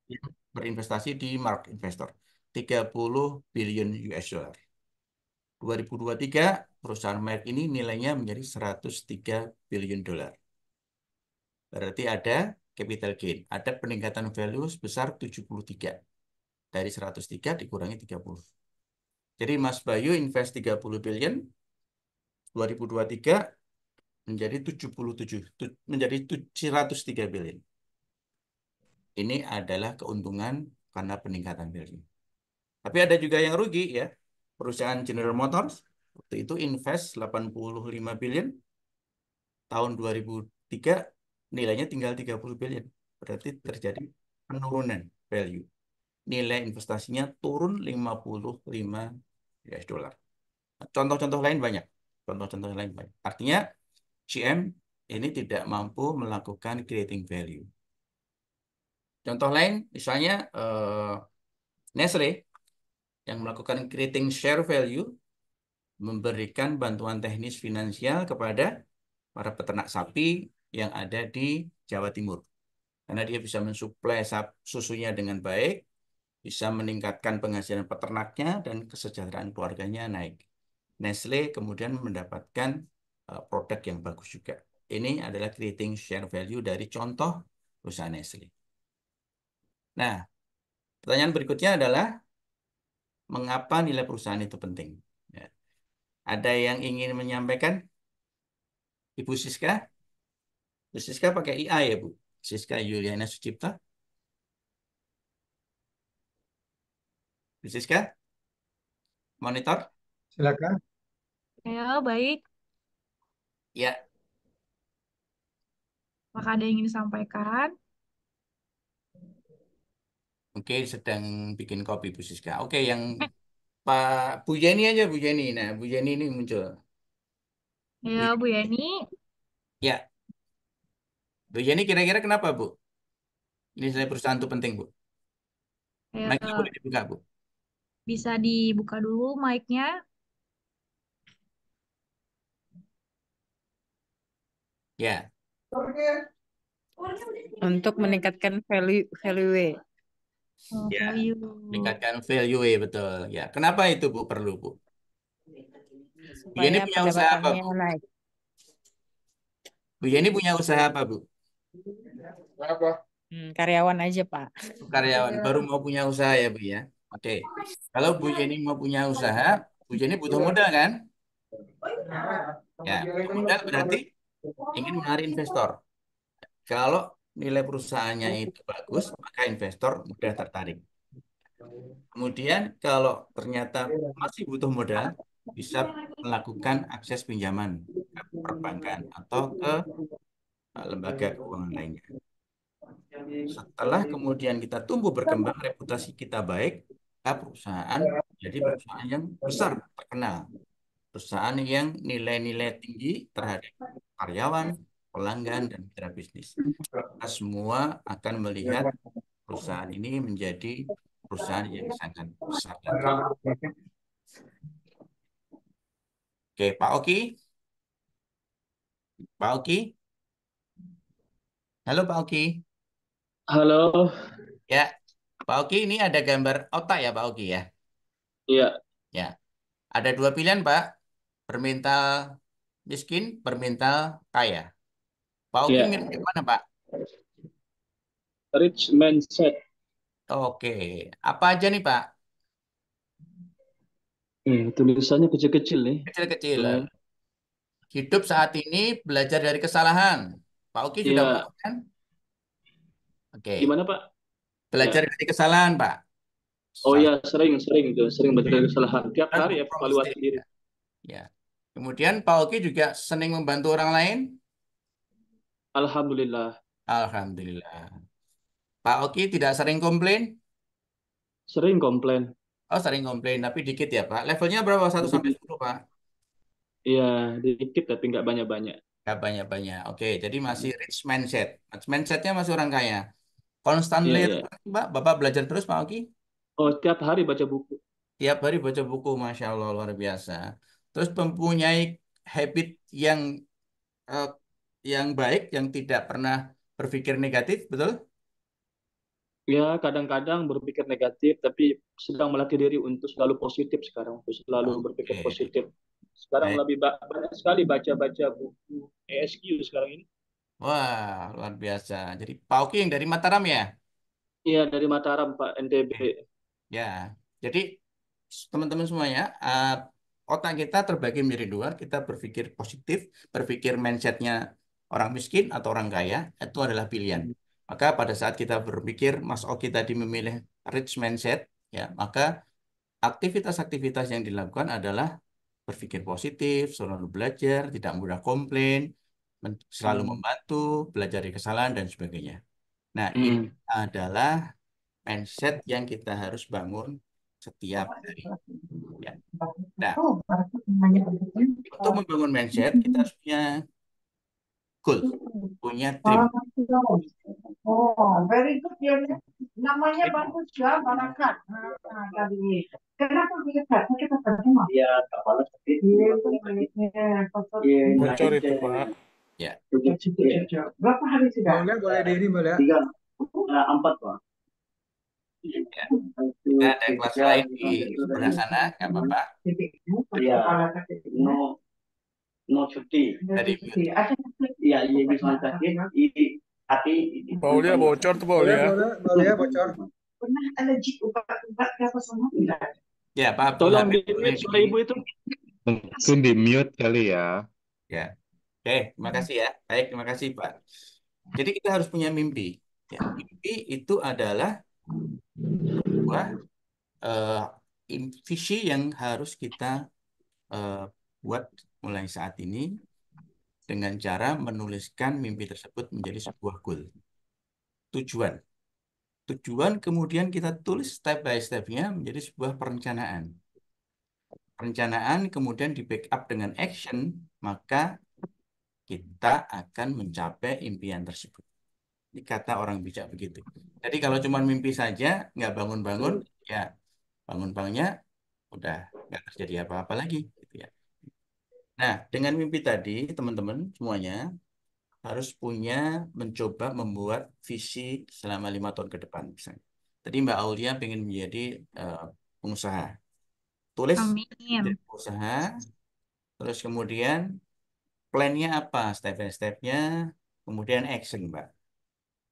yang berinvestasi di Mark Investor. 30 billion US dollar. 2023 perusahaan Merck ini nilainya menjadi 103 billion dolar. Berarti ada capital gain, ada peningkatan value sebesar 73. Dari 103 dikurangi 30. Jadi Mas Bayu invest 30 billion, 2023 menjadi 77, menjadi 103 billion. Ini adalah keuntungan karena peningkatan value. Tapi ada juga yang rugi ya. Perusahaan General Motors waktu itu invest 85 billion, tahun 2003 nilainya tinggal 30 billion. Berarti terjadi penurunan value. Nilai investasinya turun 55 US dollar. Contoh-contoh lain banyak. Contoh-contoh lain banyak. Artinya GM ini tidak mampu melakukan creating value. Contoh lain misalnya Nestle yang melakukan creating share value, memberikan bantuan teknis finansial kepada para peternak sapi yang ada di Jawa Timur. Karena dia bisa mensuplai susunya dengan baik, bisa meningkatkan penghasilan peternaknya dan kesejahteraan keluarganya naik. Nestle kemudian mendapatkan produk yang bagus juga. Ini adalah creating share value dari contoh perusahaan Nestle. Nah, pertanyaan berikutnya adalah mengapa nilai perusahaan itu penting? Ya. Ada yang ingin menyampaikan? Ibu Siska? Bu Siska pakai IA ya, Bu? Siska Yuliana Sucipta? Bu Siska? Monitor? Silakan. Ya, baik. Ya. Apakah ada yang ingin disampaikan? Oke, sedang bikin kopi Bu Siska. Oke, yang Pak Bu Jenny aja Bu Jenny. Nah, Bu Jenny ini muncul. Bu, Ya, Bu Yani. ya, Bu Jenny kira-kira kenapa Bu? Ini nilai perusahaan itu penting Bu. Mic-nya Ya, boleh dibuka Bu. bisa dibuka dulu mic-nya. Ya, Untuk meningkatkan value value. ya. Value. Meningkatkan value betul. Ya, kenapa itu Bu perlu Bu? Bu Jenny Supaya punya usaha apa pendapatannya Bu? naik. Bu Jenny punya usaha apa Bu? Karyawan aja, Pak. Karyawan baru mau punya usaha ya Bu ya. Oke. Kalau Bu Jenny mau punya usaha, Bu Jenny butuh modal kan? Ya, butuh modal berarti ingin menarik investor. Kalau nilai perusahaannya itu bagus, maka investor mudah tertarik. Kemudian kalau ternyata masih butuh modal, bisa melakukan akses pinjaman ke perbankan atau ke lembaga keuangan lainnya. Setelah kemudian kita tumbuh berkembang, reputasi kita baik, maka perusahaan jadi perusahaan yang besar, terkenal. Perusahaan yang nilai-nilai tinggi terhadap karyawan, pelanggan, dan mitra bisnis. Kita semua akan melihat perusahaan ini menjadi perusahaan yang sangat besar dan terkenal. Oke, Pak Oki. Pak Oki. Halo Pak Oki. Halo, Ya, Pak Oki ini ada gambar otak ya Pak Oki ya. iya, Ya, ada dua pilihan Pak. Permintal miskin, permintal kaya. Pak Oki iya. mirip yang mana Pak? Rich mindset. Oke, apa aja nih Pak? Tulisannya kecil-kecil nih. Kecil-kecil. Boleh. Hidup saat ini belajar dari kesalahan. Pak Oki sudah Iya, melakukan? Oke, gimana Pak? belajar Ya. dari kesalahan Pak. Oh Salah iya, sering itu, sering berbagai kesalahan. Tiap satu hari from evaluasi mistake. diri. Ya. Kemudian Pak Oki juga senang membantu orang lain. Alhamdulillah, Alhamdulillah. Pak Oki tidak sering komplain. sering komplain. Oh, sering komplain, tapi dikit ya, Pak. Levelnya berapa? 1 sampai 10, Pak? Iya, dikit tapi nggak banyak-banyak. Nggak banyak-banyak. Oke, jadi masih rich mindset. Mindsetnya masih orang kaya. Constant Iya, iya. learner, Pak. Bapak belajar terus, Pak Oki? Oh, tiap hari baca buku. Tiap hari baca buku, Masya Allah, luar biasa. Terus mempunyai habit yang eh, yang baik, yang tidak pernah berpikir negatif, betul? Ya, kadang-kadang berpikir negatif, tapi sedang melatih diri untuk selalu positif sekarang, untuk selalu berpikir Oke, positif. Sekarang baik. lebih banyak sekali baca-baca buku ESQ sekarang ini. Wah, luar biasa. Jadi Pak Oki yang dari Mataram ya? Iya, dari Mataram, Pak, NTB. Ya, jadi teman-teman semuanya, otak kita terbagi menjadi dua. Kita berpikir positif, berpikir mindsetnya orang miskin atau orang kaya, itu adalah pilihan. Maka pada saat kita berpikir, Mas Oki tadi memilih rich mindset, ya, maka aktivitas-aktivitas yang dilakukan adalah berpikir positif, selalu belajar, tidak mudah komplain, selalu Hmm. membantu, belajar dari kesalahan dan sebagainya. Nah, ini Hmm. adalah mindset yang kita harus bangun setiap hari. Ya. Nah, untuk membangun mindset, kita harus punya goal, punya dream. Oh, very good ya. Namanya Dream. bagus ya, Barakat. Tadi. Kenapa kita percuma? Iya, kepala sakit. Bocor itu, Pak. Ya. Berapa hari sudah? Boleh di ini, boleh. 4, Pak. Ya. Kita ada kelas lain di sebelah sana, nggak apa-apa. Iya. No cuti. Dari mute. Iya, bisa sakit. Hati. Paulia bocor tuh, Paulia. Boleh ya, bocor. Pernah allergi obat apa sama enggak? Ya, Pak Abdul Tolong Hamid di boleh suara di. ibu itu. Mungkin di mute kali ya. Ya. Oke, terima kasih ya. Baik, terima kasih Pak. Jadi kita harus punya mimpi. Ya, mimpi itu adalah sebuah visi yang harus kita buat mulai saat ini dengan cara menuliskan mimpi tersebut menjadi sebuah goal. Tujuan. Tujuan kemudian kita tulis step by step-nya menjadi sebuah perencanaan. Perencanaan kemudian di backup dengan action, maka kita akan mencapai impian tersebut. Ini kata orang bijak begitu. Jadi kalau cuma mimpi saja, nggak bangun-bangun, ya bangun-bangunnya udah nggak terjadi apa-apa lagi, gitu ya. Nah, dengan mimpi tadi, teman-teman semuanya harus punya mencoba membuat visi selama 5 tahun ke depan, misalnya. Tadi Mbak Aulia pengen menjadi pengusaha. Tulis Amin. jadi pengusaha, terus kemudian plannya apa, step by step-nya, kemudian action, Mbak.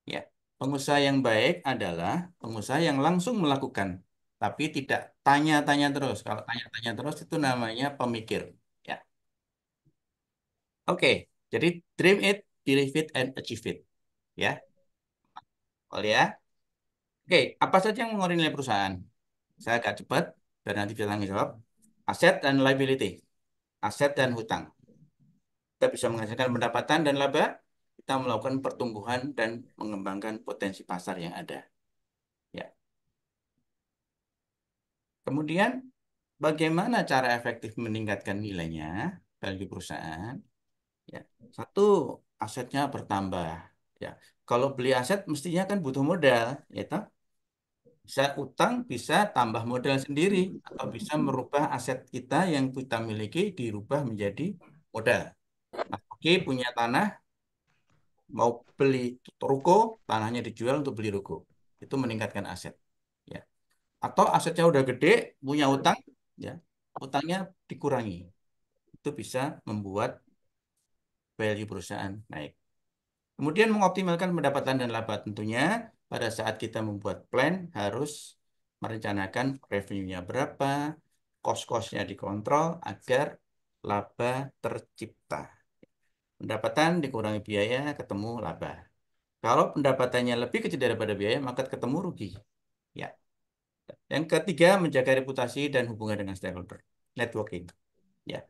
Ya, pengusaha yang baik adalah pengusaha yang langsung melakukan, tapi tidak tanya-tanya terus. Kalau tanya-tanya terus itu namanya pemikir. Ya, oke. Jadi dream it, believe it, and achieve it. Ya, boleh ya. Oke, apa saja yang mengurangi nilai perusahaan? Saya agak cepat, biar nanti bisa tanggung jawab. Aset dan liability, aset dan hutang. Kita bisa menghasilkan pendapatan dan laba. Kita melakukan pertumbuhan dan mengembangkan potensi pasar yang ada. Ya. Kemudian, bagaimana cara efektif meningkatkan nilainya, value perusahaan? Ya, satu, asetnya bertambah. Ya, kalau beli aset mestinya kan butuh modal, ya toh? Bisa utang, bisa tambah modal sendiri, atau bisa merubah aset kita yang kita miliki dirubah menjadi modal. Nah, oke, punya tanah, mau beli ruko, tanahnya dijual untuk beli ruko. Itu meningkatkan aset. Ya. Atau asetnya udah gede, punya utang, ya, utangnya dikurangi. Itu bisa membuat value perusahaan naik. Kemudian mengoptimalkan pendapatan dan laba, tentunya pada saat kita membuat plan harus merencanakan revenue-nya berapa, cost-cost-nya dikontrol agar laba tercipta. Pendapatan dikurangi biaya, ketemu laba. Kalau pendapatannya lebih kecil daripada biaya, maka ketemu rugi. Ya. Yang ketiga, menjaga reputasi dan hubungan dengan stakeholder. Networking. Ya.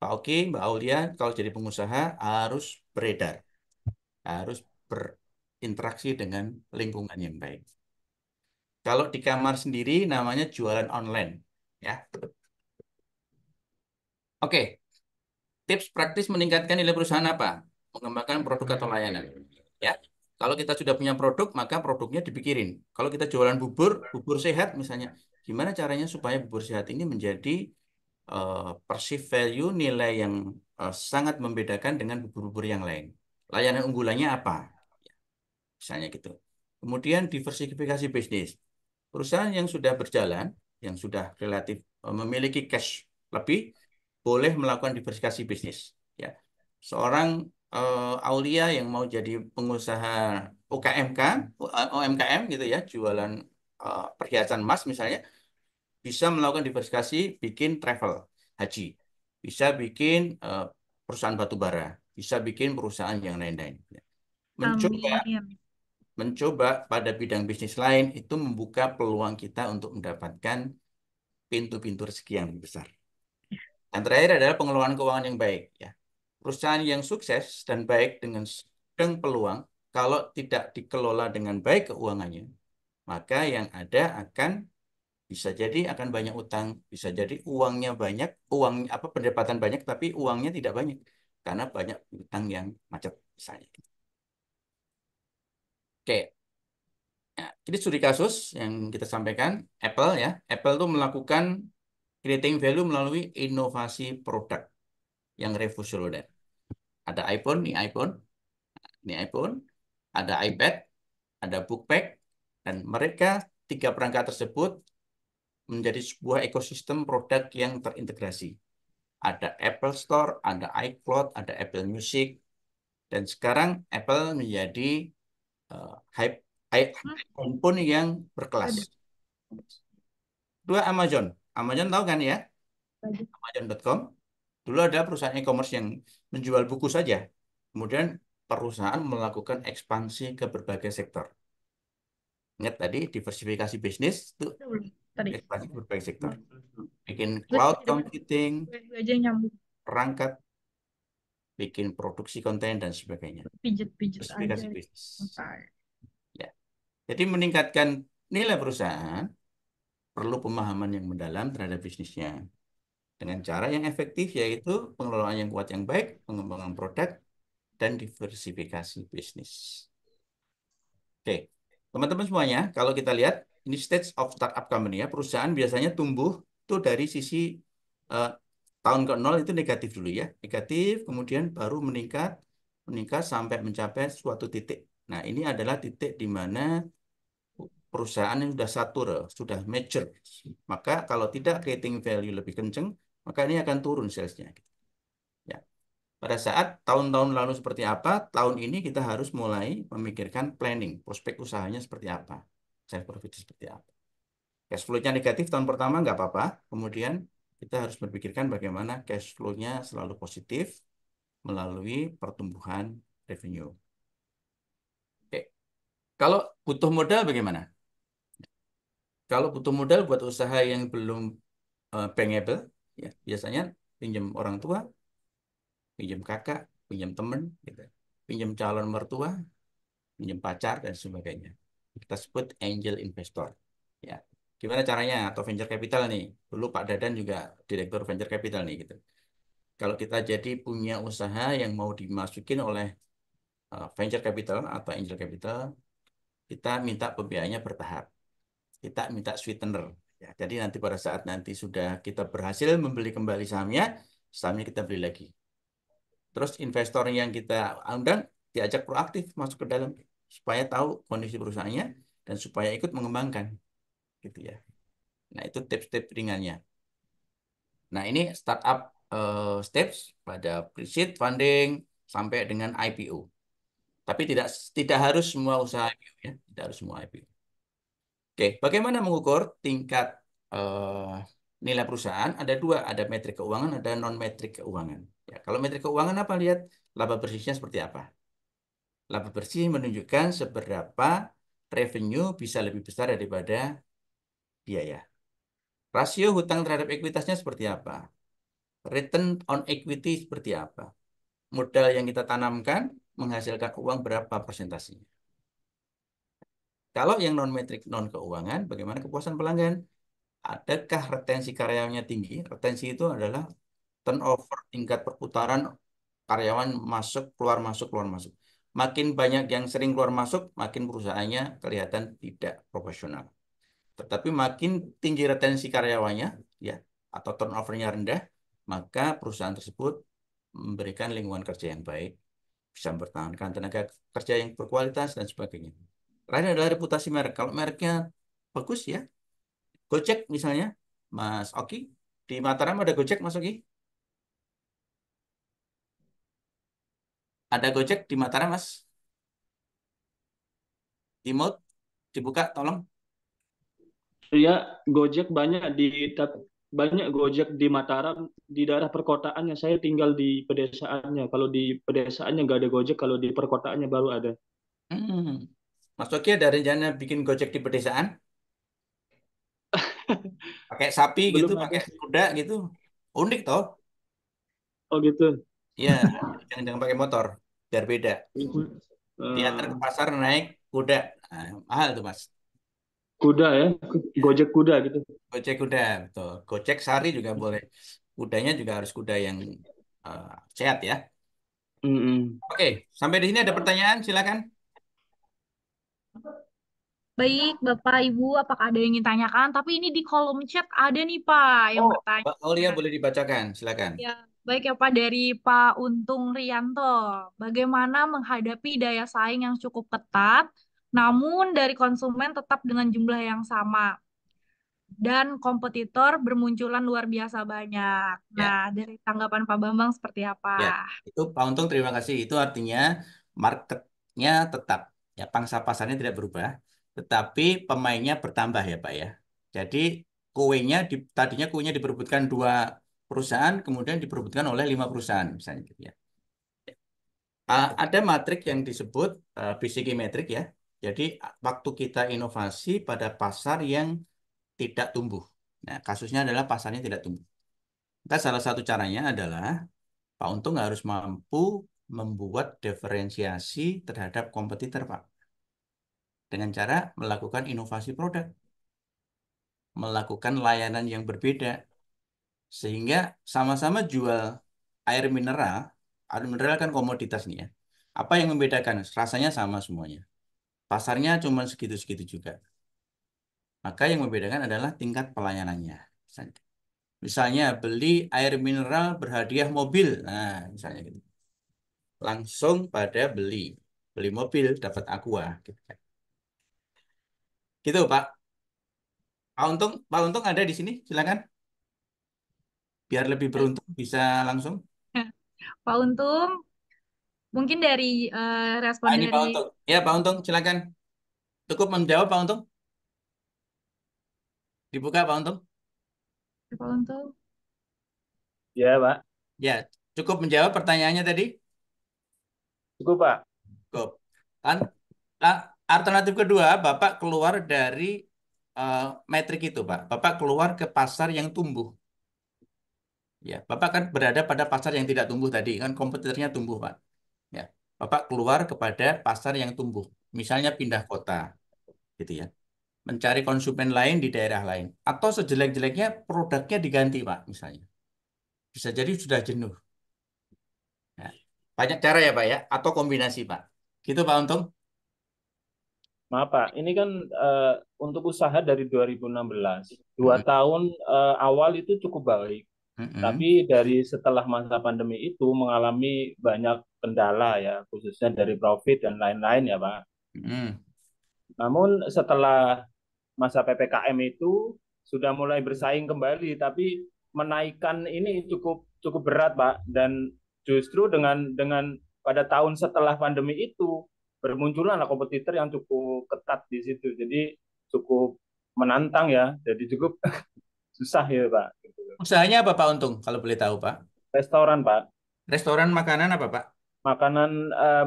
Pak Oki, Mbak Aulia, kalau jadi pengusaha harus beredar, harus berinteraksi dengan lingkungan yang baik. Kalau di kamar sendiri namanya jualan online, ya. Oke, tips praktis meningkatkan nilai perusahaan apa? Mengembangkan produk atau layanan, ya. Kalau kita sudah punya produk, maka produknya dipikirin. Kalau kita jualan bubur, bubur sehat misalnya, gimana caranya supaya bubur sehat ini menjadi perceived value, nilai yang sangat membedakan dengan bubur-bubur yang lain. Layanan unggulannya apa? Misalnya gitu. Kemudian diversifikasi bisnis. Perusahaan yang sudah berjalan, yang sudah relatif memiliki cash lebih, boleh melakukan diversifikasi bisnis. Ya, seorang Aulia yang mau jadi pengusaha UKMK, UMKM gitu ya, jualan perhiasan emas misalnya, bisa melakukan diversifikasi, bikin travel, haji, bisa bikin perusahaan batu bara, bisa bikin perusahaan yang lain-lain. Ya. Mencoba Amin. mencoba pada bidang bisnis lain itu membuka peluang kita untuk mendapatkan pintu-pintu rezeki yang lebih besar. Yang terakhir adalah pengelolaan keuangan yang baik. Ya. Perusahaan yang sukses dan baik dengan sedang peluang, kalau tidak dikelola dengan baik keuangannya, maka yang ada akan bisa jadi akan banyak utang, bisa jadi uangnya banyak, uang apa pendapatan banyak tapi uangnya tidak banyak karena banyak utang yang macet misalnya. Oke. Ya, jadi studi kasus yang kita sampaikan, Apple ya, Apple itu melakukan creating value melalui inovasi produk yang revolusioner. Ada iPhone, ini iPhone, ada iPad, ada bookpad, dan mereka tiga perangkat tersebut menjadi sebuah ekosistem produk yang terintegrasi. Ada Apple Store, ada iCloud, ada Apple Music, dan sekarang Apple menjadi hype handphone yang berkelas. Dua Amazon. Amazon tahu kan ya? Amazon.com. Dulu ada perusahaan e-commerce yang menjual buku saja. Kemudian perusahaan melakukan ekspansi ke berbagai sektor. Ingat tadi diversifikasi bisnis itu Tadi. ekspansi ke berbagai sektor. Bikin cloud computing, Gue aja yang nyambung. perangkat bikin produksi konten dan sebagainya. Pijet-pijet aja. Diversifikasi bisnis. Bentar. Ya. Jadi meningkatkan nilai perusahaan perlu pemahaman yang mendalam terhadap bisnisnya. Dengan cara yang efektif yaitu pengelolaan yang kuat yang baik, pengembangan produk, dan diversifikasi bisnis. Oke, teman-teman semuanya, kalau kita lihat ini stage of startup company ya, perusahaan biasanya tumbuh tuh dari sisi eh, tahun ke-0 itu negatif dulu ya, negatif, kemudian baru meningkat, meningkat sampai mencapai suatu titik. Nah, ini adalah titik di mana perusahaan yang sudah satur, sudah mature. Maka kalau tidak creating value lebih kenceng, maka ini akan turun salesnya. Ya. Pada saat tahun-tahun lalu seperti apa, tahun ini kita harus mulai memikirkan planning, prospek usahanya seperti apa, sales profit seperti apa. Cash flow-nya negatif tahun pertama nggak apa-apa, kemudian kita harus berpikirkan bagaimana cash flow-nya selalu positif melalui pertumbuhan revenue. Oke. Kalau butuh modal bagaimana? Kalau butuh modal buat usaha yang belum bankable, ya, biasanya pinjam orang tua, pinjam kakak, pinjam temen, gitu. Pinjam calon mertua, pinjam pacar, dan sebagainya. Kita sebut angel investor. Ya, gimana caranya? Atau venture capital nih. Dulu Pak Dadan juga direktur venture capital nih, gitu. Kalau kita jadi punya usaha yang mau dimasukin oleh venture capital atau angel capital, kita minta pembiayaannya bertahap. Kita minta sweetener. Ya, jadi nanti pada saat nanti sudah kita berhasil membeli kembali sahamnya, sahamnya kita beli lagi. Terus investor yang kita undang diajak proaktif masuk ke dalam supaya tahu kondisi perusahaannya dan supaya ikut mengembangkan, gitu ya. Nah, itu tips-tips ringannya. Nah, ini startup steps pada pre-seed funding sampai dengan IPO. Tapi tidak tidak harus semua usaha IPO ya, tidak harus semua IPO. Oke, bagaimana mengukur tingkat nilai perusahaan? Ada dua, ada metrik keuangan, ada non-metrik keuangan. Ya, kalau metrik keuangan apa? Lihat laba bersihnya seperti apa. Laba bersih menunjukkan seberapa revenue bisa lebih besar daripada biaya. Rasio hutang terhadap ekuitasnya seperti apa? Return on equity seperti apa? Modal yang kita tanamkan menghasilkan uang berapa persentasenya? Kalau yang non-metrik non-keuangan, bagaimana kepuasan pelanggan? Adakah retensi karyawannya tinggi? Retensi itu adalah turnover, tingkat perputaran karyawan masuk, keluar masuk, keluar masuk. Makin banyak yang sering keluar masuk, makin perusahaannya kelihatan tidak profesional. Tetapi makin tinggi retensi karyawannya, ya, atau turnovernya rendah, maka perusahaan tersebut memberikan lingkungan kerja yang baik, bisa mempertahankan tenaga kerja yang berkualitas dan sebagainya. Lain adalah reputasi merek. Kalau mereknya bagus ya, Gojek misalnya, Mas Oki, di Mataram ada Gojek, Mas Oki? Ada Gojek di Mataram, Mas? Di mode, dibuka, tolong. Ya, Gojek banyak banyak Gojek di Mataram, di daerah perkotaannya. Saya tinggal di pedesaannya. Kalau di pedesaannya nggak ada Gojek, kalau di perkotaannya baru ada. Mas Oki ada rencana bikin Gojek di pedesaan? Pakai sapi gitu, Belum ada. pakai kuda gitu. Unik toh? Oh gitu. Iya, jangan pakai motor, biar beda. Diantar ke pasar naik kuda. Nah, mahal tuh, Mas. Kuda ya, Ya, Gojek kuda gitu. Gojek kuda, betul. Gojek sari juga boleh. Kudanya juga harus kuda yang eh, sehat ya. Oke, sampai di sini ada pertanyaan, silakan. Baik, Bapak Ibu, apakah ada yang ingin tanyakan? Tapi ini di kolom chat ada nih Pak yang Oh, bertanya. Mbak Aulia boleh dibacakan, silakan. Ya, baik ya Pak, dari Pak Untung Rianto. Bagaimana menghadapi daya saing yang cukup ketat, namun dari konsumen tetap dengan jumlah yang sama dan kompetitor bermunculan luar biasa banyak. Ya, Nah, dari tanggapan Pak Bambang seperti apa? ya. Itu Pak Untung terima kasih. Itu artinya marketnya tetap, ya pangsa pasarnya tidak berubah, tetapi pemainnya bertambah ya Pak ya. Jadi tadinya kuenya diperebutkan 2 perusahaan, kemudian diperebutkan oleh 5 perusahaan misalnya gitu ya. Ada matrik yang disebut BCG metrik ya. Jadi waktu kita inovasi pada pasar yang tidak tumbuh. Nah, kasusnya adalah pasarnya tidak tumbuh. Maka salah satu caranya adalah Pak Untung harus mampu membuat diferensiasi terhadap kompetitor, Pak. Dengan cara melakukan inovasi produk, melakukan layanan yang berbeda, sehingga sama-sama jual air mineral. Air mineral kan komoditas nih ya. Apa yang membedakan? Rasanya sama semuanya. Pasarnya cuma segitu-segitu juga. Maka yang membedakan adalah tingkat pelayanannya. Misalnya beli air mineral berhadiah mobil. Nah, misalnya gitu. Langsung pada beli. Beli mobil dapat Aqua. Gitu kan. Gitu, Pak. Pak Untung ada di sini. Silakan. Biar lebih beruntung bisa langsung. Pak Untung, mungkin dari respon Ini Pak dari Untung. Ya, Pak Untung, silakan. Cukup menjawab, Pak Untung. Dibuka, Pak Untung. Pak Untung. Ya, Pak. Ya, cukup menjawab pertanyaannya tadi. Cukup, Pak. Cukup. Kan, alternatif kedua, Bapak keluar dari eh, metrik itu, Pak. Bapak keluar ke pasar yang tumbuh. Ya, Bapak kan berada pada pasar yang tidak tumbuh tadi, kan kompetitornya tumbuh, Pak. Ya, Bapak keluar kepada pasar yang tumbuh. Misalnya pindah kota, gitu ya. Mencari konsumen lain di daerah lain. Atau sejelek-jeleknya produknya diganti, Pak, misalnya. Bisa jadi sudah jenuh. Nah, banyak cara ya, Pak ya, atau kombinasi, Pak. Gitu, Pak Untung. Maaf, Pak. Ini kan untuk usaha dari 2016. 2 Mm-mm. tahun awal itu cukup baik. Mm-mm. Tapi dari setelah masa pandemi itu mengalami banyak kendala ya, khususnya dari profit dan lain-lain ya, Pak. Mm-mm. Namun setelah masa PPKM itu sudah mulai bersaing kembali, tapi menaikkan ini cukup cukup berat, Pak. Dan justru dengan pada tahun setelah pandemi itu bermunculan kompetitor yang cukup ketat di situ. Jadi cukup menantang ya. Jadi cukup susah ya, Pak. Usahanya apa, Pak Untung, kalau boleh tahu, Pak? Restoran, Pak. Restoran makanan apa, Pak? Makanan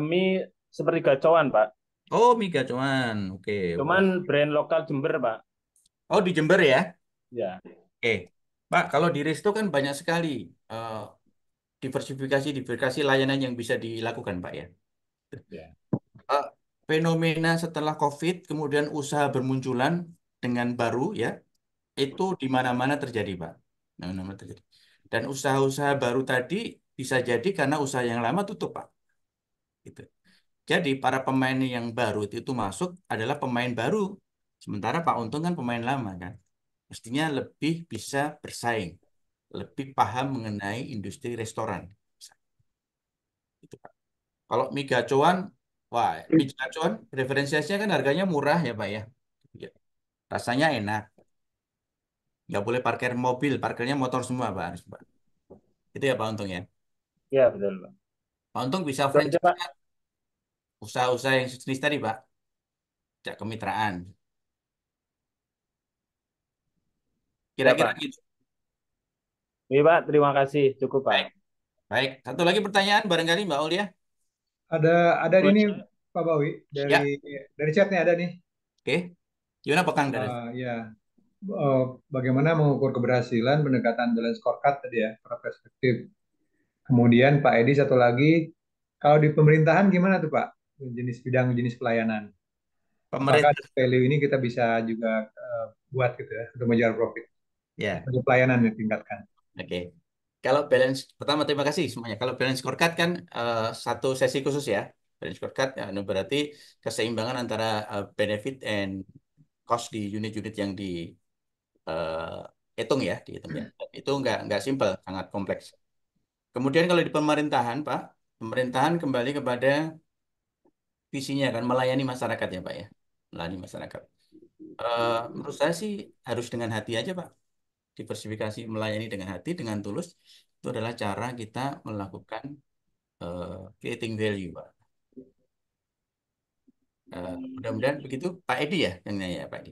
mie seperti gacoan, Pak. Oh, mie gacuan. Oke. Wah. Cuman brand lokal Jember, Pak. Oh, di Jember ya? Ya. Oke. Pak, kalau di resto kan banyak sekali eh, diversifikasi layanan yang bisa dilakukan, Pak ya. Ya. Eh, Fenomena setelah COVID, kemudian usaha bermunculan dengan baru ya, itu di mana-mana terjadi, Pak. Di mana-mana terjadi. Dan usaha-usaha baru tadi bisa jadi karena usaha yang lama tutup, Pak. Gitu. Jadi para pemain yang baru itu masuk adalah pemain baru. Sementara Pak Untung kan pemain lama kan. Mestinya lebih bisa bersaing, lebih paham mengenai industri restoran. Gitu, Pak. Kalau mie gacoan, wah, mie gacoan referensinya kan harganya murah ya, Pak ya. Ya, rasanya enak. Nggak boleh parkir mobil, parkirnya motor semua, Pak. Harus, Pak. Itu ya Pak Untung ya. Ya, betul, Pak. Pak Untung bisa Itu aja, franchise Pak. usaha-usaha yang sejenis tadi, Pak. Jak kemitraan. Ya, Kira-kira Pak. gitu. Iya, Pak. Terima kasih. Cukup, Pak. Baik. Baik. Satu lagi pertanyaan barangkali Mbak Aulia. Ada Buat ini saya, Pak Bawi Ya, dari chat nih ada nih. oke. Gimana Pak Kang dari? Ya, bagaimana mengukur keberhasilan pendekatan balance scorecard tadi ya, per perspektif. Kemudian Pak Edi satu lagi, kalau di pemerintahan gimana tuh Pak? Jenis pelayanan. Apakah Pemerintah. value ini kita bisa juga buat gitu ya untuk menjual profit? Ya, Untuk pelayanan ditingkatkan. oke. Kalau balance, pertama terima kasih semuanya. Kalau balance scorecard kan satu sesi khusus ya. Balance scorecard ya, itu berarti keseimbangan antara benefit and cost di unit-unit yang dihitung ya, dihitung ya. Itu nggak simple, sangat kompleks. Kemudian kalau di pemerintahan, Pak, pemerintahan kembali kepada visinya kan melayani masyarakat ya, Pak ya. Melayani masyarakat. Menurut saya sih harus dengan hati aja, Pak. Diversifikasi melayani dengan hati, dengan tulus. Itu adalah cara kita melakukan eh, creating value, Pak. Mudah-mudahan begitu, Pak Edi ya yang nanya, Pak Edi.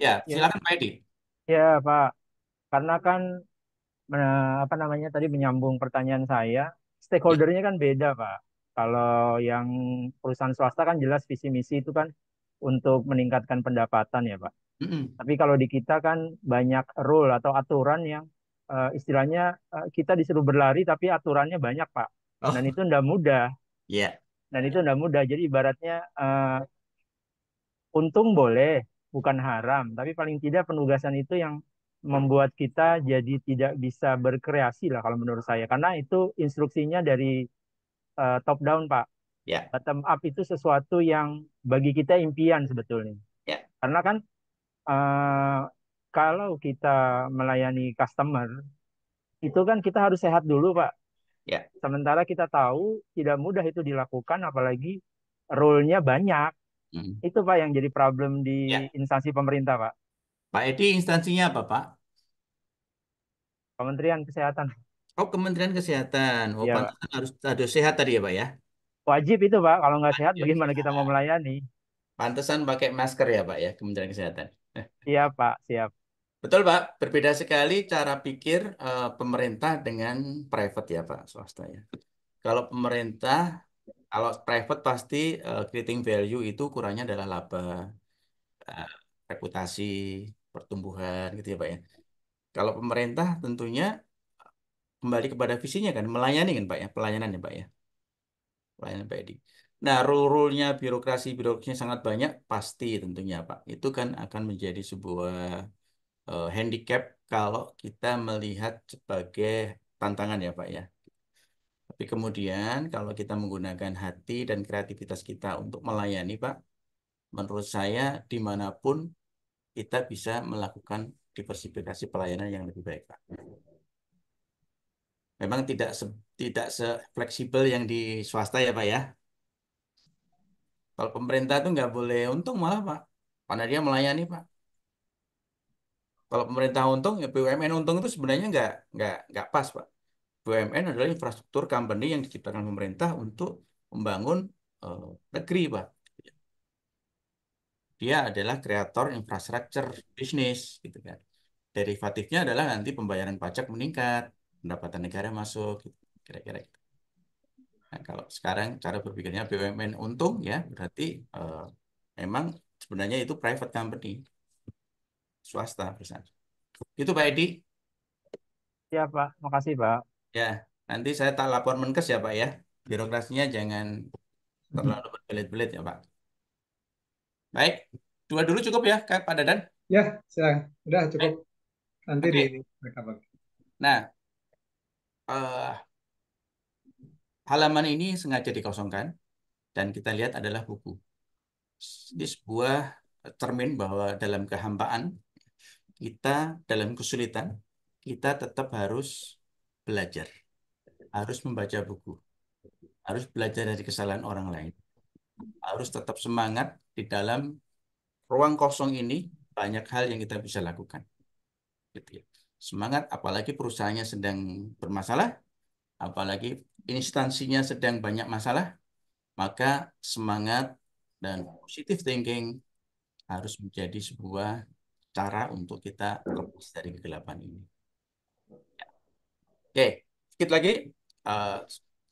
Ya, Ya, silakan Pak Edi. ya Pak. Karena kan apa namanya tadi menyambung pertanyaan saya, Ya. stakeholdernya kan beda, Pak. Kalau yang perusahaan swasta kan jelas visi misi itu kan untuk meningkatkan pendapatan ya, Pak. Mm-mm. Tapi kalau di kita kan banyak rule atau aturan yang istilahnya kita disuruh berlari tapi aturannya banyak, Pak. Dan Oh, itu ndak mudah. ya. Dan itu ndak mudah. Jadi ibaratnya untung boleh, bukan haram. Tapi paling tidak penugasan itu yang membuat kita jadi tidak bisa berkreasi lah kalau menurut saya. Karena itu instruksinya dari top down, Pak. Ya, Bottom up itu sesuatu yang bagi kita impian sebetulnya. ya. Karena kan eh, kalau kita melayani customer, itu kan kita harus sehat dulu, Pak. Ya. Sementara kita tahu tidak mudah itu dilakukan, apalagi role-nya banyak. Hmm. Itu, Pak, yang jadi problem di Ya. instansi pemerintah, Pak. Pak Edi instansinya apa, Pak? Kementerian Kesehatan. Oh, Kementerian Kesehatan. Oh, Ya, Pak. pantesan harus sehat tadi ya, Pak ya. Wajib itu, Pak. Kalau nggak sehat, Wajib bagaimana kita mau sehat. melayani? Pantesan pakai masker ya, Pak ya, Kementerian Kesehatan. Iya, Pak. Siap. Betul, Pak. Berbeda sekali cara pikir pemerintah dengan private ya, Pak, swasta ya. Kalau pemerintah, kalau private pasti creating value itu ukurannya adalah laba, eh, reputasi, pertumbuhan gitu ya, Pak ya. Kalau pemerintah tentunya kembali kepada visinya kan, melayani kan, Pak ya, pelayanan ya, Pak ya. Pelayanan Pak Edi. Nah, rule-rule-nya birokrasinya sangat banyak, pasti tentunya, Pak. Itu kan akan menjadi sebuah handicap kalau kita melihat sebagai tantangan ya Pak ya. Tapi kemudian kalau kita menggunakan hati dan kreativitas kita untuk melayani Pak, menurut saya dimanapun kita bisa melakukan diversifikasi pelayanan yang lebih baik Pak. Memang tidak se-fleksibel yang di swasta ya Pak ya. Kalau pemerintah itu nggak boleh untung malah Pak, karena dia melayani Pak. Kalau pemerintah untung, ya BUMN untung itu sebenarnya nggak pas Pak. BUMN adalah infrastruktur company yang diciptakan pemerintah untuk membangun eh, negeri, Pak. Dia adalah kreator infrastruktur bisnis, gitu kan. Derivatifnya adalah nanti pembayaran pajak meningkat, pendapatan negara masuk, gitu. Kira-kira gitu. Nah, kalau sekarang cara berpikirnya BUMN untung, ya berarti memang sebenarnya itu private company, swasta, perusahaan. Itu Pak Edi. Siap, Pak. Makasih, Pak. Ya, nanti saya tak lapor Menkes ya, Pak ya. Birokrasinya jangan terlalu berbelit-belit ya, Pak. Baik, dua dulu cukup ya, Pak Dadan. Ya, silakan. Udah cukup. Baik, Nanti oke. di backup lagi. Nah, halaman ini sengaja dikosongkan dan kita lihat adalah buku. Ini sebuah cermin bahwa dalam kehampaan kita, dalam kesulitan, kita tetap harus belajar, harus membaca buku, harus belajar dari kesalahan orang lain, harus tetap semangat di dalam ruang kosong ini. Banyak hal yang kita bisa lakukan. Gitu ya. Semangat, apalagi perusahaannya sedang bermasalah, apalagi instansinya sedang banyak masalah, maka semangat dan positive thinking harus menjadi sebuah cara untuk kita lepas dari kegelapan ini. Oke, sedikit lagi, eh,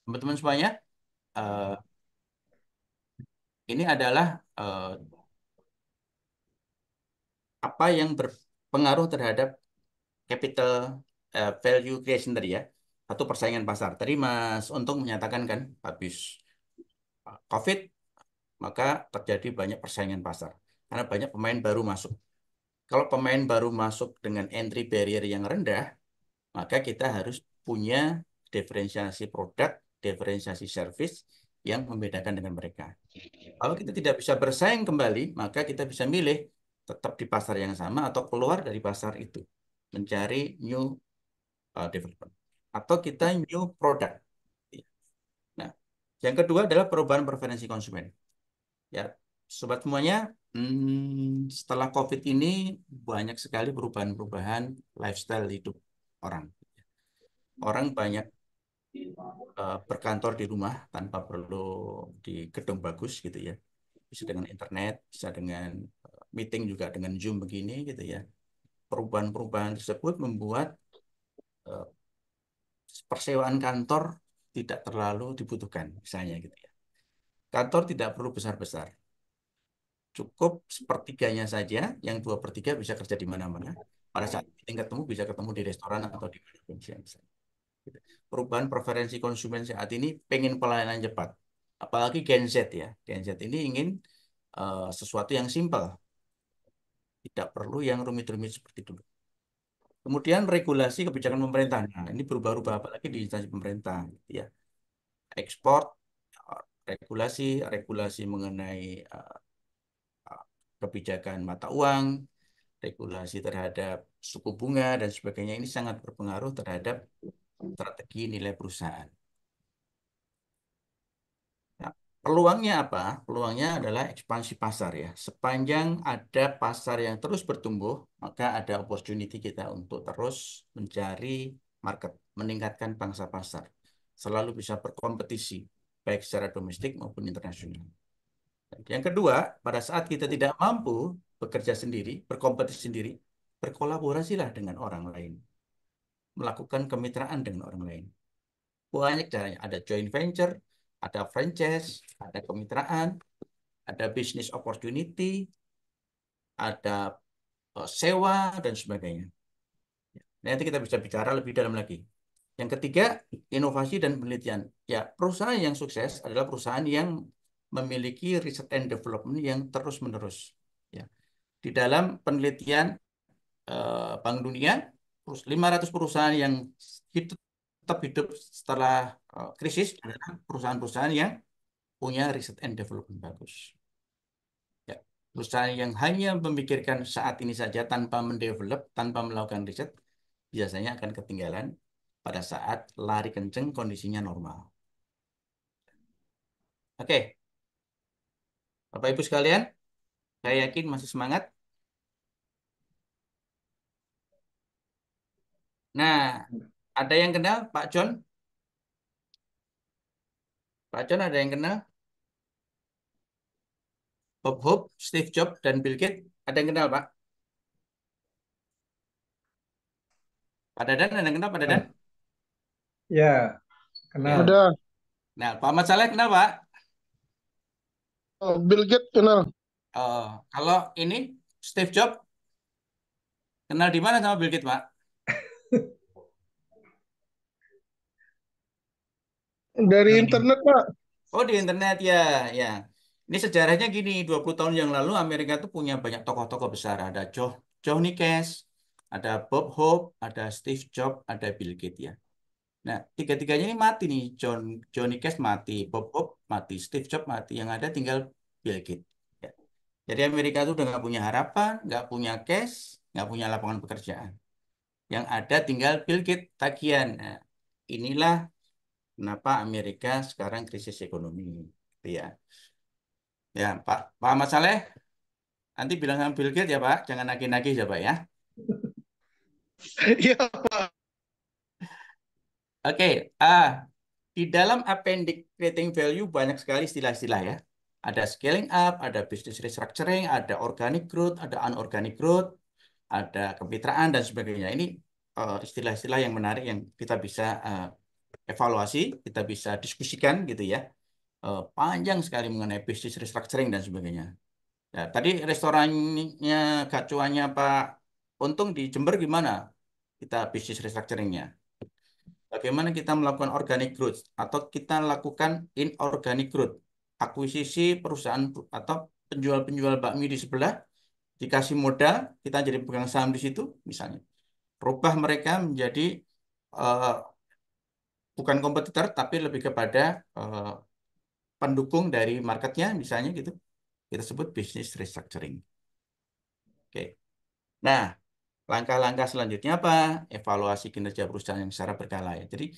teman-teman semuanya, eh, ini adalah apa yang berpengaruh terhadap capital value creation tadi ya. Satu, persaingan pasar. Tadi Mas Untung menyatakan kan, habis COVID, maka terjadi banyak persaingan pasar. Karena banyak pemain baru masuk. Kalau pemain baru masuk dengan entry barrier yang rendah, maka kita harus punya diferensiasi produk, diferensiasi service yang membedakan dengan mereka. Kalau kita tidak bisa bersaing kembali, maka kita bisa milih tetap di pasar yang sama atau keluar dari pasar itu. Mencari new development. Atau kita new product. Nah, yang kedua adalah perubahan preferensi konsumen. Ya, sobat semuanya, setelah COVID ini banyak sekali perubahan-perubahan lifestyle hidup orang. Orang banyak berkantor di rumah tanpa perlu di gedung bagus gitu ya. Bisa dengan internet, bisa dengan meeting juga dengan Zoom begini gitu ya. Perubahan-perubahan tersebut membuat eh, persewaan kantor tidak terlalu dibutuhkan, misalnya gitu ya. Kantor tidak perlu besar-besar. Cukup sepertiganya saja, yang 2/3 bisa kerja di mana-mana. Pada saat meeting ketemu bisa ketemu di restoran atau di mana pun misalnya. Gitu. Perubahan preferensi konsumen saat ini pengen pelayanan cepat. Apalagi Gen Z ya. Gen Z ini ingin sesuatu yang simpel. Tidak perlu yang rumit-rumit seperti dulu. Kemudian regulasi kebijakan pemerintah. Nah, ini berubah-ubah apalagi di instansi pemerintah, gitu ya. Ekspor, regulasi mengenai kebijakan mata uang, regulasi terhadap suku bunga dan sebagainya ini sangat berpengaruh terhadap strategi nilai perusahaan. Nah, peluangnya apa? Peluangnya adalah ekspansi pasar ya. Sepanjang ada pasar yang terus bertumbuh, maka ada opportunity kita untuk terus mencari market, meningkatkan pangsa pasar. Selalu bisa berkompetisi, baik secara domestik maupun internasional. Yang kedua, pada saat kita tidak mampu bekerja sendiri, berkompetisi sendiri, berkolaborasilah dengan orang lain. Melakukan kemitraan dengan orang lain. Banyak caranya. Ada joint venture, ada franchise, ada kemitraan, ada business opportunity, ada sewa, dan sebagainya. Nanti kita bisa bicara lebih dalam lagi. Yang ketiga, inovasi dan penelitian. Ya, perusahaan yang sukses adalah perusahaan yang memiliki research and development yang terus-menerus. Ya. Di dalam penelitian Bank Dunia, 500 perusahaan yang tetap hidup setelah krisis adalah perusahaan-perusahaan yang punya research and development bagus. Ya. Perusahaan yang hanya memikirkan saat ini saja tanpa mendevelop, tanpa melakukan riset, biasanya akan ketinggalan pada saat lari kenceng kondisinya normal. Oke, Bapak Ibu sekalian, saya yakin masih semangat. Nah, ada yang kenal Pak John? Pak John ada yang kenal? Bob Hope, Steve Jobs, dan Bill Gates? Ada yang kenal, Pak? Pak Dadan, ada yang kenal Pak Dadan? Ya, Ya. kenal. Udah. Nah, Pak Ahmad Saleh kenal, Pak? Oh, Bill Gates kenal. Oh, kalau ini Steve Jobs kenal di mana sama Bill Gates, Pak? Dari internet, Pak. Oh, di internet ya, ya. Ini sejarahnya gini, 20 tahun yang lalu Amerika tuh punya banyak tokoh-tokoh besar. Ada Johnny Cash, ada Bob Hope, ada Steve Jobs, ada Bill Gates ya. Nah, tiga-tiganya ini mati nih. Johnny Cash mati, Bob Hope mati, Steve Jobs mati. Yang ada tinggal Bill Gates. Ya. Jadi Amerika itu udah nggak punya harapan, nggak punya cash, nggak punya lapangan pekerjaan. Yang ada tinggal Bill Gates tagihan. Nah, inilah kenapa Amerika sekarang krisis ekonomi. Gitu ya. Ya, Pak Ahmad Saleh, nanti bilang sama Bill Gates ya Pak, jangan nagih-nagih ya Pak ya. Iya, Pak. Oke, di dalam appendix creating value banyak sekali istilah-istilah ya. Ada scaling up, ada business restructuring, ada organic growth, ada unorganic growth, ada kemitraan dan sebagainya. Ini istilah-istilah yang menarik yang kita bisa evaluasi, kita bisa diskusikan gitu ya. Panjang sekali mengenai business restructuring dan sebagainya. Ya, tadi restorannya gacuannya Pak Untung di Jember gimana? Kita business restructuringnya. Bagaimana kita melakukan organic growth atau kita lakukan inorganic growth, akuisisi perusahaan atau penjual-penjual bakmi di sebelah dikasih modal, kita jadi pegang saham di situ misalnya. Rubah mereka menjadi eh, bukan kompetitor tapi lebih kepada pendukung dari marketnya misalnya gitu. Kita sebut business restructuring. Oke. Nah, langkah-langkah selanjutnya apa? Evaluasi kinerja perusahaan yang secara berkala ya. Jadi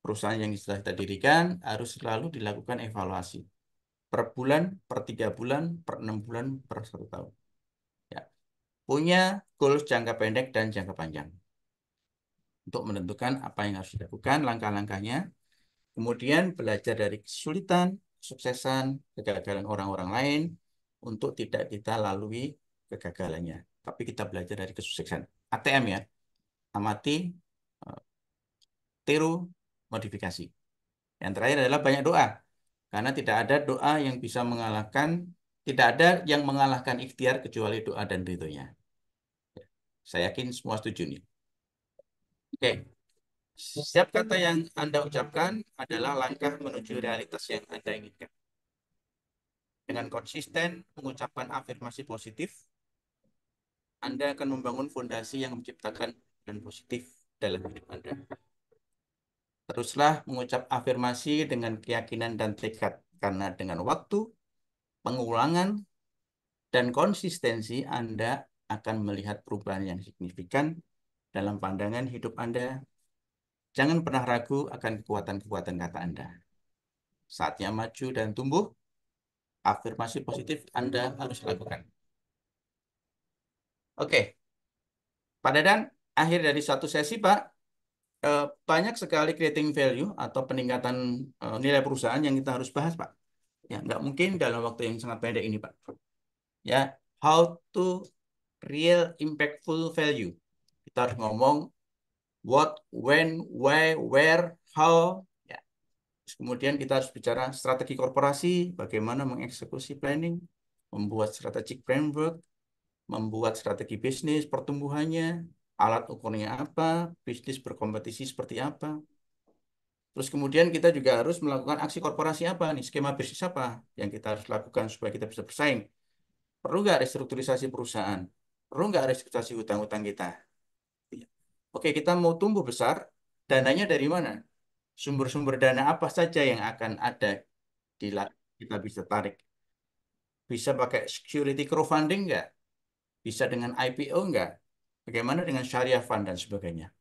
perusahaan yang sudah kita dirikan harus selalu dilakukan evaluasi per bulan, per 3 bulan, per 6 bulan, per 1 tahun. Ya. Punya goals jangka pendek dan jangka panjang untuk menentukan apa yang harus dilakukan, langkah-langkahnya. Kemudian belajar dari kesulitan, kesuksesan, kegagalan orang-orang lain untuk tidak kita lalui kegagalannya. Tapi kita belajar dari kesuksesan. ATM ya, amati, eh, tiru, modifikasi. Yang terakhir adalah banyak doa. Karena tidak ada doa yang bisa mengalahkan, tidak ada yang mengalahkan ikhtiar kecuali doa dan ridhonya. Saya yakin semua setuju nih. Oke. Setiap kata yang Anda ucapkan adalah langkah menuju realitas yang Anda inginkan. Dengan konsisten mengucapkan afirmasi positif, Anda akan membangun fondasi yang menciptakan dan positif dalam hidup Anda. Teruslah mengucap afirmasi dengan keyakinan dan tekad, karena dengan waktu, pengulangan, dan konsistensi Anda akan melihat perubahan yang signifikan dalam pandangan hidup Anda. Jangan pernah ragu akan kekuatan-kekuatan kata Anda. Saatnya maju dan tumbuh, afirmasi positif Anda harus lakukan. Oke, Pak Dadan, akhir dari satu sesi, Pak, banyak sekali creating value atau peningkatan nilai perusahaan yang kita harus bahas, Pak. Ya, nggak mungkin dalam waktu yang sangat pendek ini, Pak. Ya, how to real impactful value. Kita harus ngomong what, when, why, where, how. Ya. Terus kemudian kita harus bicara strategi korporasi, bagaimana mengeksekusi planning, membuat strategic framework, membuat strategi bisnis, pertumbuhannya, alat ukurnya apa, bisnis berkompetisi seperti apa. Terus kemudian kita juga harus melakukan aksi korporasi apa nih, skema bisnis apa yang kita harus lakukan supaya kita bisa bersaing. Perlu nggak restrukturisasi perusahaan? Perlu nggak restrukturisasi hutang-hutang kita? Oke, kita mau tumbuh besar, dananya dari mana? Sumber-sumber dana apa saja yang akan ada kita bisa tarik? Bisa pakai security crowdfunding nggak? Bisa dengan IPO nggak? Bagaimana dengan syariah fund dan sebagainya?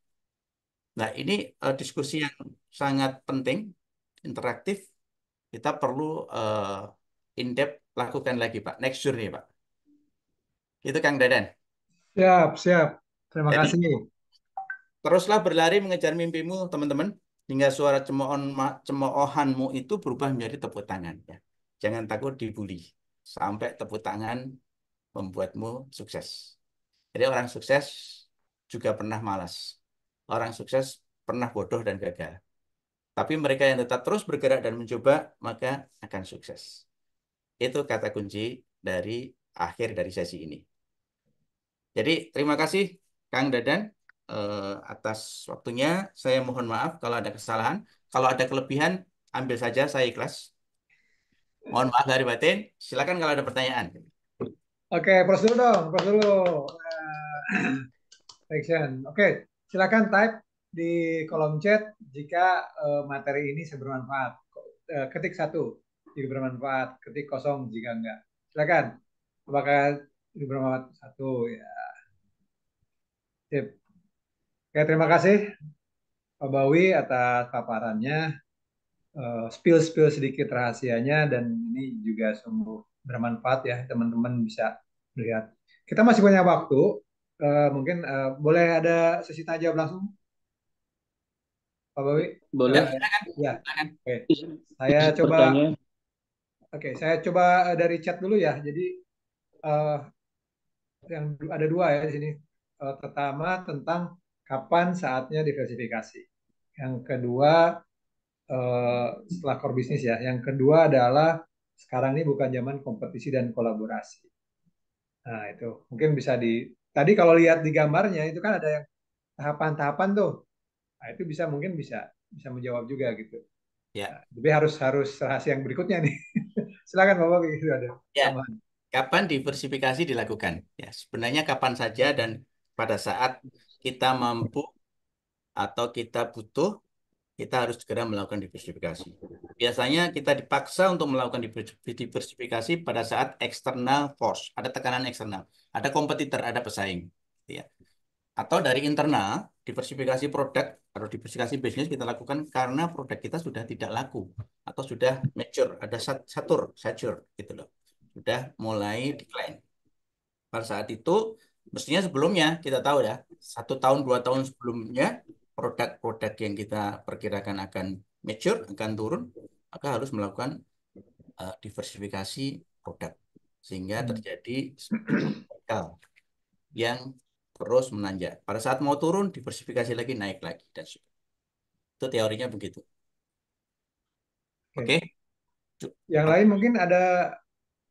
Nah, ini diskusi yang sangat penting, interaktif. Kita perlu in-depth lakukan lagi, Pak. Next journey, Pak. Itu Kang Dadan. Siap, siap. Terima Jadi, kasih. teruslah berlari mengejar mimpimu, teman-teman, hingga suara cemoohanmu itu berubah menjadi tepuk tangan. Ya. Jangan takut dibully. Sampai tepuk tangan membuatmu sukses. Jadi orang sukses juga pernah malas. Orang sukses pernah bodoh dan gagal. Tapi mereka yang tetap terus bergerak dan mencoba, maka akan sukses. Itu kata kunci dari akhir dari sesi ini. Jadi terima kasih Kang Dadan atas waktunya. Saya mohon maaf kalau ada kesalahan. Kalau ada kelebihan, ambil saja, saya ikhlas. Mohon maaf dari batin. Silakan kalau ada pertanyaan. Oke, proses dulu dong, proses dulu. Action. Oke, silakan type di kolom chat jika materi ini bermanfaat. Ketik 1 jika bermanfaat, ketik 0 jika enggak. Silakan. Apakah ini bermanfaat? 1 ya. Sip. Oke, terima kasih Pak Bawi atas paparannya. Spill sedikit rahasianya dan ini juga sungguh bermanfaat ya, teman-teman bisa melihat. Kita masih punya waktu. Mungkin boleh ada sesi tanya jawab langsung, Pak Bawi? Boleh. Ya. Oke. Saya coba. Pertanyaan. Oke, saya coba dari chat dulu ya. Jadi yang ada 2 ya di sini. Pertama tentang kapan saatnya diversifikasi. Yang kedua setelah core bisnis ya. Yang kedua adalah sekarang ini bukan zaman kompetisi dan kolaborasi. Nah, itu mungkin bisa tadi kalau lihat di gambarnya itu kan ada yang tahapan-tahapan tuh. Nah, itu mungkin bisa menjawab juga gitu. Ya. Nah, tapi harus rahasia yang berikutnya nih. Silakan Bapak itu ada. Ya. Kapan diversifikasi dilakukan? Ya, sebenarnya kapan saja dan pada saat kita mampu atau kita butuh, kita harus segera melakukan diversifikasi. Biasanya kita dipaksa untuk melakukan diversifikasi pada saat external force, ada tekanan eksternal, ada kompetitor, ada pesaing. Ya. Atau dari internal, diversifikasi produk atau diversifikasi bisnis kita lakukan karena produk kita sudah tidak laku atau sudah mature, ada satur gitu loh. Sudah mulai decline. Pada saat itu, mestinya sebelumnya kita tahu ya, 1 tahun 2 tahun sebelumnya produk-produk yang kita perkirakan akan mature, akan turun, maka harus melakukan diversifikasi produk sehingga terjadi cycle yang terus menanjak. Pada saat mau turun, diversifikasi lagi, naik lagi dan itu teorinya begitu. Oke. Yang lain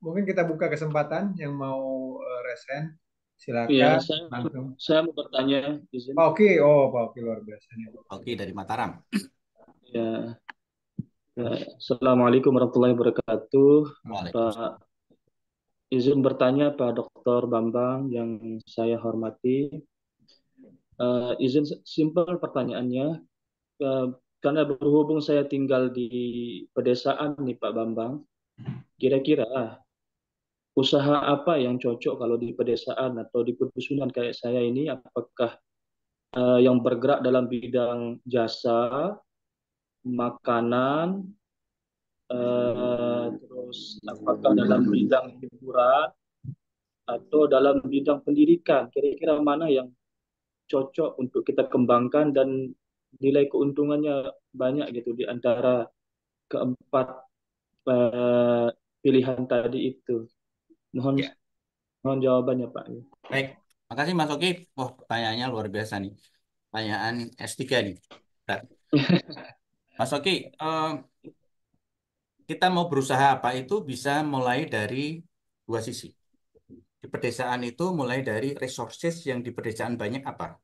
mungkin kita buka kesempatan yang mau resen. Iya, Silakan langsung. saya mau bertanya, izin. Pak Oki, Pak Oki luar biasa nih. Oke, dari Mataram. Ya, Assalamualaikum warahmatullahi wabarakatuh. Waalaikumsalam. Pak, izin bertanya Pak Dr. Bambang yang saya hormati. Izin simpel pertanyaannya, karena berhubung saya tinggal di pedesaan nih Pak Bambang, kira-kira usaha apa yang cocok kalau di pedesaan atau di pedusunan kayak saya ini? Apakah yang bergerak dalam bidang jasa, makanan, terus apakah dalam bidang hiburan atau dalam bidang pendidikan? Kira-kira mana yang cocok untuk kita kembangkan dan nilai keuntungannya banyak gitu di antara keempat eh, pilihan tadi itu. Mohon Ya, mohon jawabannya Pak. baik. Makasih Mas Oki. Oh, pertanyaannya luar biasa nih. Pertanyaan S3 nih. Berat. Mas Oki, kita mau berusaha apa itu bisa mulai dari dua sisi. Di pedesaan itu mulai dari resources yang di pedesaan banyak apa?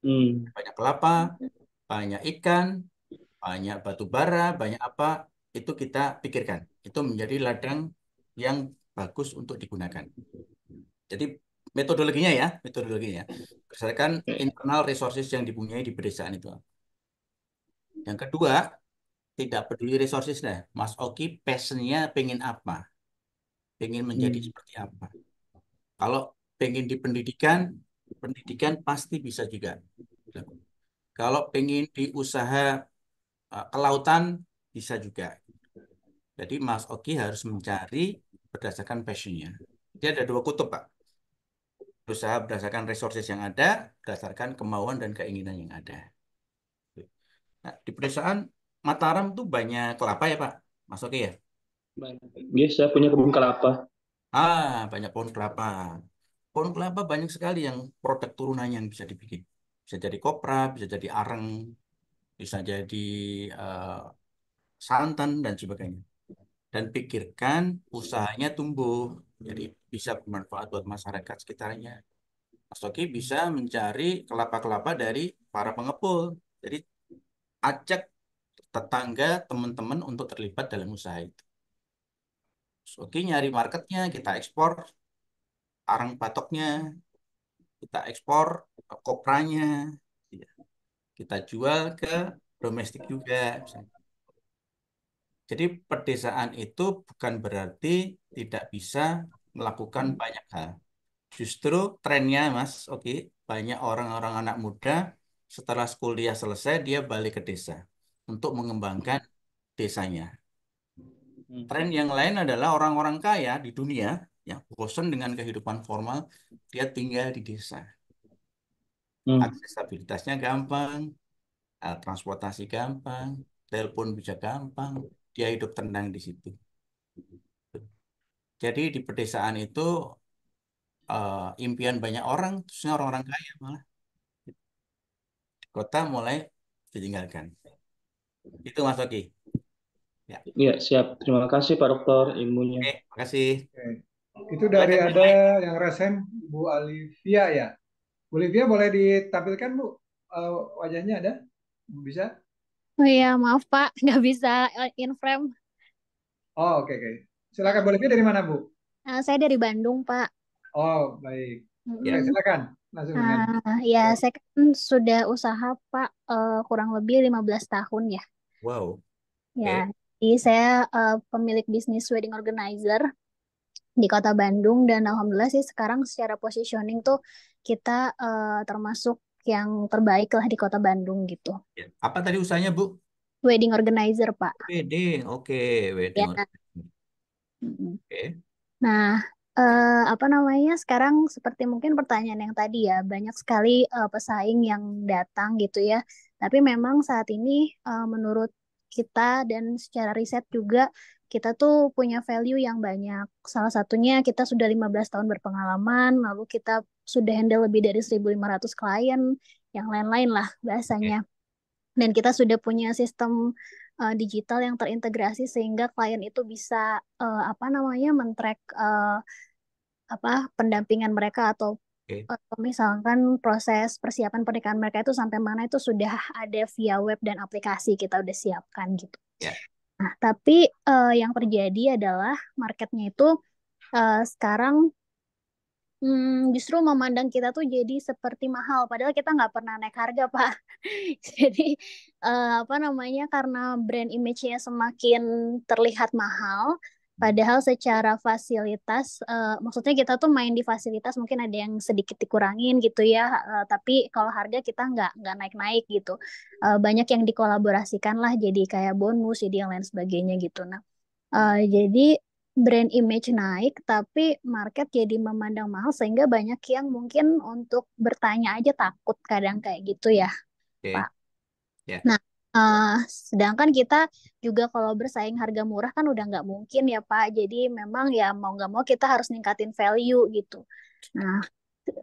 Banyak kelapa, banyak ikan, banyak batu bara, banyak apa, itu kita pikirkan. Itu menjadi ladang yang bagus untuk digunakan. Jadi metodologinya berdasarkan internal resources yang dipunyai di pedesaan itu. Yang kedua, tidak peduli resourcesnya. Mas Oki passionnya pengen apa? Pengen menjadi seperti apa? Kalau pengen di pendidikan, pendidikan pasti bisa juga. Kalau pengen di usaha kelautan, bisa juga. Jadi Mas Oki harus mencari berdasarkan passionnya. Dia ada dua kutub, Pak. Berusaha berdasarkan resources yang ada, berdasarkan kemauan dan keinginan yang ada. Nah, di pedesaan Mataram tuh banyak kelapa ya, Pak? Mas Oki ya? Yes, saya punya kebun kelapa. Banyak pohon kelapa. Pohon kelapa banyak sekali yang produk turunannya yang bisa dibikin. Bisa jadi kopra, bisa jadi areng, bisa jadi eh, santan, dan sebagainya. Dan pikirkan usahanya tumbuh. Jadi bisa bermanfaat buat masyarakat sekitarnya. Mas Toki bisa mencari kelapa-kelapa dari para pengepul. Jadi ajak tetangga, teman-teman untuk terlibat dalam usaha itu. Mas Toki nyari marketnya, kita ekspor arang batoknya, kita ekspor kopranya, ya. Kita jual ke domestik juga. Misalnya. Jadi pedesaan itu bukan berarti tidak bisa melakukan banyak hal. Justru trennya, Mas, oke, banyak orang-orang anak muda setelah kuliah selesai dia balik ke desa untuk mengembangkan desanya. Tren yang lain adalah orang-orang kaya di dunia yang bosan dengan kehidupan formal, dia tinggal di desa. Aksesibilitasnya gampang, transportasi gampang, telepon bisa gampang, dia hidup tenang di situ. Jadi di pedesaan itu impian banyak orang, khususnya orang-orang kaya malah. Di kota mulai ditinggalkan. Itu Mas Oki. Ya. Iya, siap. Terima kasih Pak Dokter ilmunya. Oke, makasih. Itu dari ada yang resen Bu Olivia ya. Bu Olivia boleh ditampilkan Bu, wajahnya ada? Bisa? Oh iya, maaf Pak, nggak bisa in frame. Oh, oke. Silakan, Bu Olivia dari mana Bu? Saya dari Bandung, Pak. Oh, baik. Ya. Silakan. Langsung dengan. Ya, saya kan sudah usaha Pak kurang lebih 15 tahun ya. Wow. Ya, jadi saya pemilik bisnis wedding organizer di Kota Bandung dan alhamdulillah sih sekarang secara positioning tuh kita termasuk yang terbaik lah di Kota Bandung gitu. Ya. Apa tadi usahanya, Bu? Wedding organizer, Pak. Wedding, oke. Wedding. Ya. Oke. Nah, apa namanya? Sekarang seperti mungkin pertanyaan yang tadi ya, banyak sekali pesaing yang datang gitu ya. Tapi memang saat ini menurut kita dan secara riset juga kita tuh punya value yang banyak. Salah satunya kita sudah 15 tahun berpengalaman, lalu kita sudah handle lebih dari 1.500 klien, yang lain-lain lah bahasanya. Dan kita sudah punya sistem digital yang terintegrasi sehingga klien itu bisa apa namanya men-track pendampingan mereka atau Oke. misalkan proses persiapan pernikahan mereka itu sampai mana itu sudah ada via web dan aplikasi kita udah siapkan gitu. Ya. Nah, tapi yang terjadi adalah marketnya itu sekarang justru memandang kita tuh jadi seperti mahal, padahal kita nggak pernah naik harga, Pak. Jadi karena brand image-nya semakin terlihat mahal, padahal secara fasilitas, maksudnya kita tuh main di fasilitas mungkin ada yang sedikit dikurangin gitu ya, tapi kalau harga kita nggak naik-naik gitu. Banyak yang dikolaborasikan lah, jadi kayak bonus, jadi yang lain sebagainya gitu. Nah, jadi brand image naik, tapi market jadi memandang mahal sehingga banyak yang mungkin untuk bertanya aja takut kadang kayak gitu ya, Oke. Pak. Ya. Nah, sedangkan kita juga kalau bersaing harga murah kan udah nggak mungkin ya, Pak. Jadi memang ya mau nggak mau kita harus ningkatin value gitu. Nah,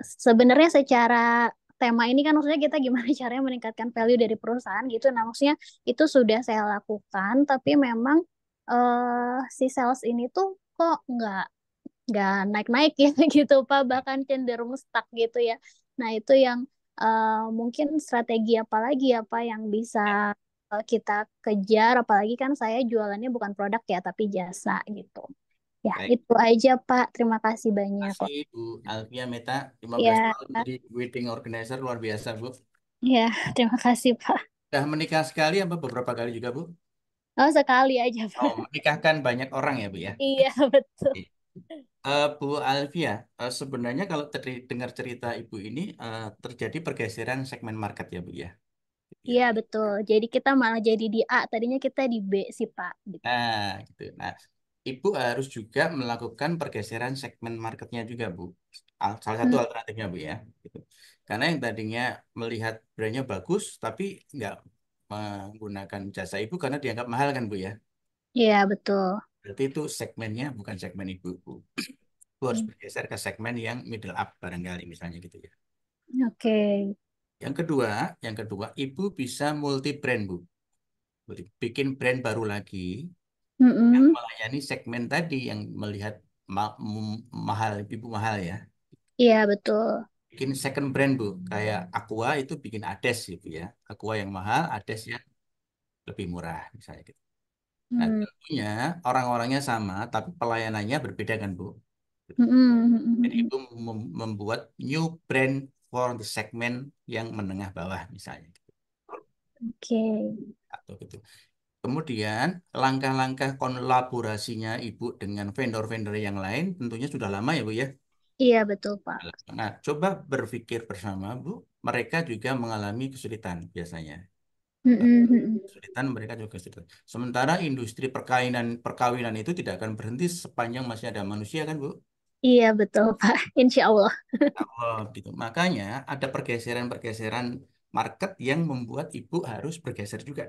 sebenarnya secara tema ini kan maksudnya kita gimana caranya meningkatkan value dari perusahaan gitu. Nah, maksudnya itu sudah saya lakukan, tapi memang si sales ini tuh kok nggak naik-naik ya gitu Pak, bahkan cenderung stuck gitu ya. Nah, itu yang mungkin strategi apa lagi ya Pak yang bisa kita kejar, apalagi kan saya jualannya bukan produk ya, tapi jasa gitu. Ya, Baik. itu aja Pak. Terima kasih banyak. Terima kasih Bu Alfia Meta, 15 Ya, tahun jadi wedding organizer, luar biasa Bu. ya, terima kasih Pak. Sudah menikah sekali apa beberapa kali juga Bu? Oh, sekali aja Pak. Oh, menikahkan banyak orang ya Bu ya? Iya, betul. Oke. Bu Alfia, sebenarnya kalau dengar cerita Ibu ini terjadi pergeseran segmen market ya Bu ya? Ya. Iya, betul. Jadi kita malah jadi di A, tadinya kita di B sih Pak. Gitu. Nah, gitu. Nah, Ibu harus juga melakukan pergeseran segmen marketnya juga, Bu. Salah satu Hmm, alternatifnya, Bu ya. Gitu. Karena yang tadinya melihat brandnya bagus, tapi nggak menggunakan jasa Ibu karena dianggap mahal kan, Bu ya. Iya, betul. Berarti itu segmennya bukan segmen Ibu, Bu. Ibu harus bergeser ke segmen yang middle up barangkali misalnya gitu ya. Oke. Yang kedua, Ibu bisa multi brand, Bu. Bikin brand baru lagi yang Mm-mm. melayani segmen tadi yang melihat mahal, ibu mahal ya. Iya, betul. Bikin second brand Bu, kayak Aqua itu bikin Ades gitu ya. Aqua yang mahal, Ades yang lebih murah misalnya gitu. Nah, Hmm. tentunya orang-orangnya sama, tapi pelayanannya berbeda kan Bu. Jadi Mm-mm. Ibu membuat new brand for the segment yang menengah bawah misalnya gitu. Oke. Atau gitu. Kemudian langkah-langkah kolaborasinya Ibu dengan vendor-vendor yang lain tentunya sudah lama ya Bu ya. Iya, betul, Pak. Nah, coba berpikir bersama, Bu. Mereka juga mengalami kesulitan biasanya. Mm-mm. Kesulitan mereka juga kesulitan. Sementara industri perkawinan perkawinan itu tidak akan berhenti sepanjang masih ada manusia kan, Bu? Iya, betul, Pak. Insya Allah. Oh, gitu. Makanya ada pergeseran-pergeseran market yang membuat Ibu harus bergeser juga.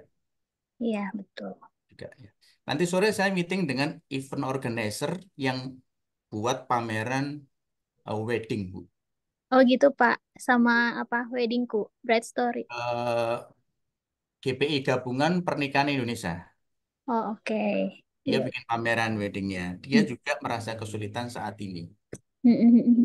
Iya, betul. Juga, ya. Nanti sore saya meeting dengan event organizer yang buat pameran wedding, Bu. Oh gitu, Pak. Sama apa weddingku, Bright Story. Eh, GPI Gabungan Pernikahan Indonesia. Oh, oke. Dia Iya. bikin pameran weddingnya. Dia juga merasa kesulitan saat ini.